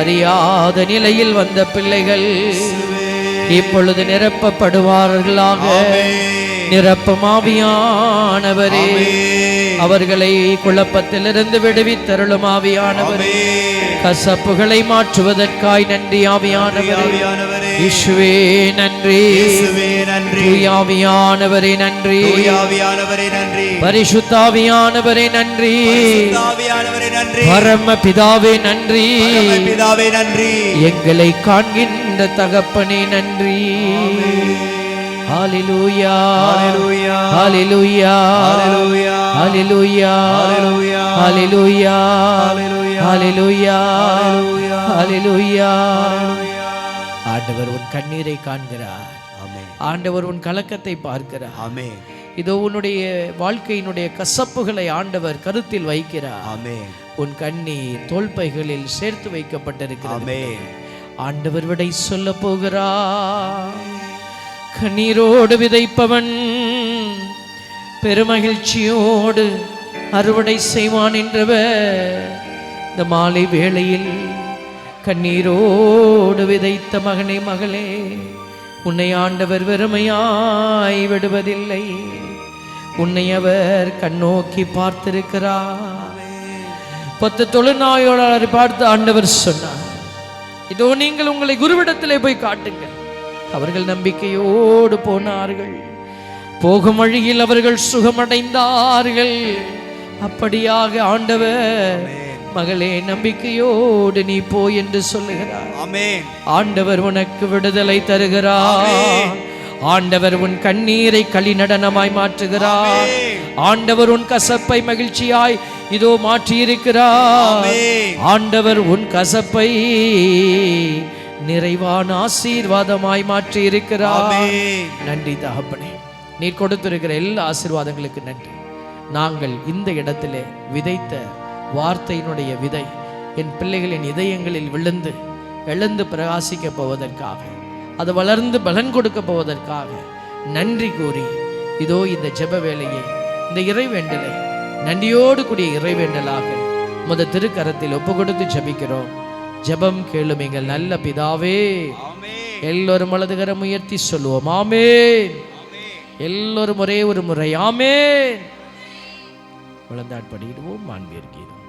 அறியாத நிலையில் வந்த பிள்ளைகள் இப்பொழுது நிரப்பப்படுவார்களாக. நிரப்பும் ஆவியானவரே, அவர்களை குழப்பத்திலிருந்து விடுவித்தருளும் ஆவியானவரே. கசப்புகளை மாற்றுவதற்காய் நன்றி ஆவியானவரே. இயேசுவே நன்றி, ஆவியானவரே நன்றி, பரிசுத்த ஆவியானவரே நன்றி, பரம பிதாவே நன்றி, எங்களை காண்கின்ற தகப்பனே நன்றி. ஹalleluya, ஹalleluya, ஹalleluya, ஹalleluya, ஹalleluya, ஹalleluya, ஹalleluya. ஆண்டவர் உன் கண்ணீரை காண்கிறார். ஆண்டவர் உன் கலக்கத்தை பார்க்கிறார். இதோ உன்னுடைய வாழ்க்கையினுடைய கசப்புகளை ஆண்டவர் கருத்தில் வைக்கிறார். உன் கண்ணீர் தோள்பைகளில் சேர்த்து வைக்கப்பட்டிருக்கிறது. ஆண்டவர் விடை சொல்ல போகிறார். கண்ணீரோடு விதைப்பவன் பெருமகிழ்ச்சியோடு அறுவடை செய்வான் என்றவர் இந்த மாலை வேளையில் கண்ணீரோடு விதைத்த மகனே மகளே, உன்னை ஆண்டவர் வெறுமையாய் விடுவதில்லை. உன்னை அவர் கண்ணோக்கி பார்த்திருக்கிறார். 10 தொழுநோயாளரை பார்த்து ஆண்டவர் சொன்னார், இதோ நீங்கள் உங்களை குருவிடத்திலே போய் காட்டுங்கள். அவர்கள் நம்பிக்கையோடு போனார்கள். போகும் வழியில் அவர்கள் சுகமடைந்தார்கள். அப்படியாக ஆண்டவர், மகளே நம்பிக்கையோடு நீ போ என்று சொல்லுகிறார். ஆண்டவர் உனக்கு விடுதலை தருகிறார். ஆண்டவர் உன் கண்ணீரை களி நடனமாய் மாற்றுகிறார். ஆண்டவர் உன் கசப்பை மகிழ்ச்சியாய் இதோ மாற்றியிருக்கிறார். ஆண்டவர் உன் கசப்பை நிறைவான ஆசீர்வாதமாய் மாற்றி இருக்கிறார். நன்றி தகப்பனே, நீ கொடுத்திருக்கிற எல்லா ஆசீர்வாதங்களுக்கு நன்றி. நாங்கள் இந்த இடத்திலே விதைத்த வார்த்தையினுடைய விதை என் பிள்ளைகளின் இதயங்களில் விழுந்து எழுந்து பிரகாசிக்க போவதற்காக, அது வளர்ந்து பலன் கொடுக்க போவதற்காக நன்றி கூறி இதோ இந்த ஜெப வேளையை, இந்த இறைவேண்டலை நன்றியோடு கூடிய இறைவேண்டலாக முத திருக்கரத்தில் ஒப்பு கொடுத்து ஜெபிக்கிறோம். ஜெபம் கேளும் எங்கள் நல்ல பிதாவே. எல்லோரும் வலதுகரம் உயர்த்தி சொல்லுவோம் ஆமென். எல்லோரும் ஒரே ஒரு முறை ஆமென். வளர்ந்தாட் படிடுவோம். மாண்பியர் கீதம்.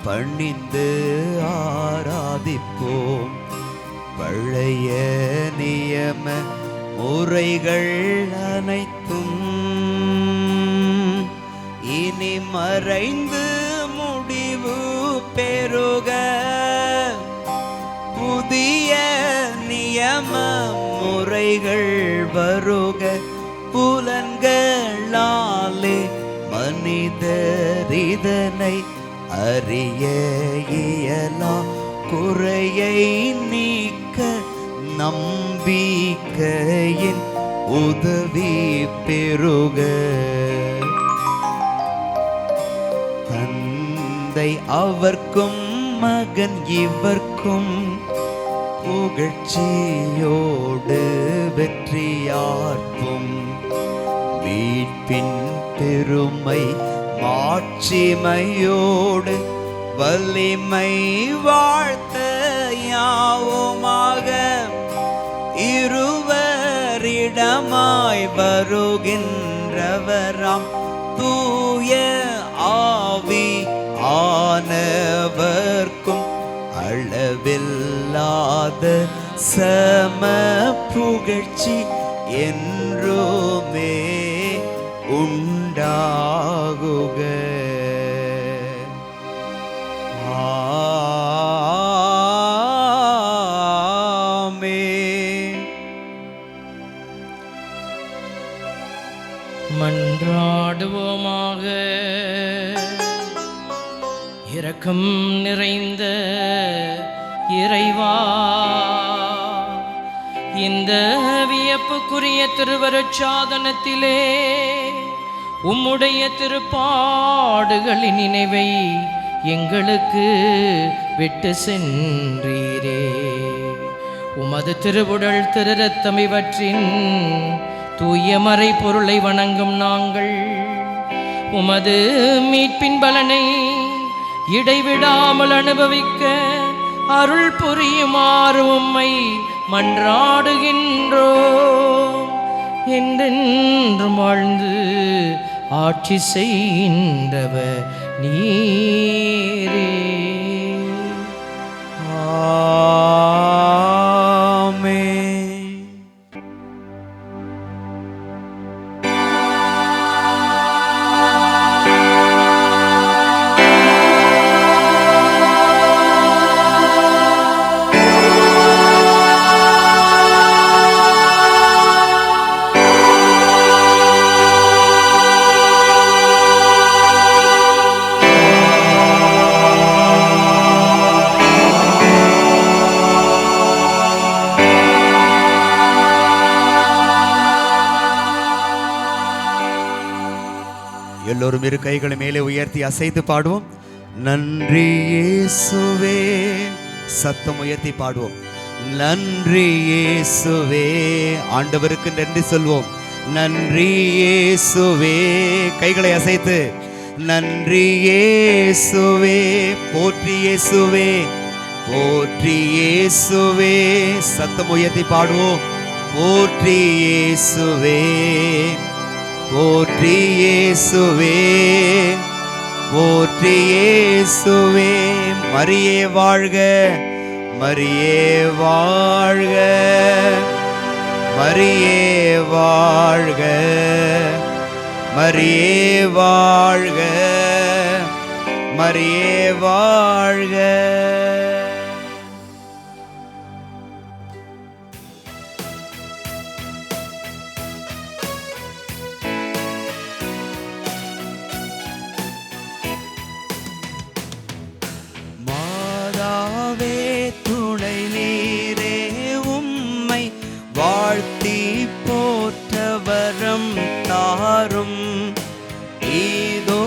பணிந்து ஆராதிப்போம். பழைய நியம முறைகள் அனைத்தும் இனி மறைந்து முடிவு பெறுக. புதிய நியம முறைகள் வருக. புலன்களாலே மனிதர் இதனை அறிய இயலா. குறையை நீக்க நம்பிக்கையின் உதவி பெறுக. தந்தை அவர்க்கும் மகன் இவர்க்கும் புகழ்ச்சியோடு வெற்றியார்ப்பும் மீட்பின் பெருமை மாட்சிமையோடு வலிமை வாழ்த்த யாவுமாக இருவரிடமாய் வருகின்றவராம் தூய ஆவி ஆனவர்க்கும் அளவில்லாத சம புகழ்ச்சி என்றுமே உண்டாகுக. மன்றாடுவோமாக. இரக்கம் நிறைந்த இறைவா, இந்த வியப்புக்குரிய திருவருட்சாதனத்திலே உம்முடைய திருப்பாடுகளின் நினைவை எங்களுக்கு விட்டு சென்றீரே. உமது திருவுடல் திருரத்தம் இவற்றின் தூய மறை பொருளை வணங்கும் நாங்கள் உமது மீட்பின் பலனை இடைவிடாமல் அனுபவிக்க அருள் புரியுமாறு உம்மை மன்றாடுகின்றோம். என்றென்றும் வாழ்ந்து ஆட்சி செய்கின்றவர் நீரே. எல்லோரும் இரு கைகளை மேலே உயர்த்தி அசைத்து பாடுவோம். நன்றி இயேசுவே. சத்தம் உயர்த்தி பாடுவோம். நன்றி இயேசுவே. ஆண்டவருக்கு நன்றி சொல்வோம். நன்றி இயேசுவே. கைகளை அசைத்து நன்றி இயேசுவே. போற்றி இயேசுவே. போற்றி இயேசுவே. சத்தம் உயர்த்தி பாடுவோம். போற்றி இயேசுவே. போற்றி இயேசுவே. போற்றி இயேசுவே. மரியே வாழ்க. மரியே வாழ்க. மரியே வாழ்க. மரியே வாழ்க. மரியே வாழ்க. துணை நீரே உம்மை வாழ்த்தி போற்றவரம் தாரும். இதோ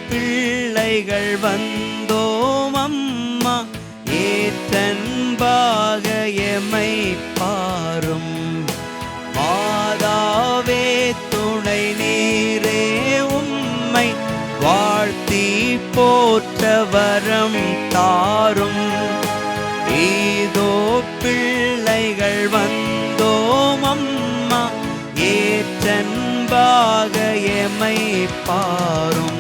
பிள்ளைகள் வந்தோம் அம்மா, ஏற்றன்பாக எமை பாரும். மாதாவே துணை நீரே உம்மை வாழ்த்தி போற்றவரம் தாரும். இதோ பிள்ளைகள் வந்தோம் அம்மா, ஏற்றன்பாக எமை பாரும்.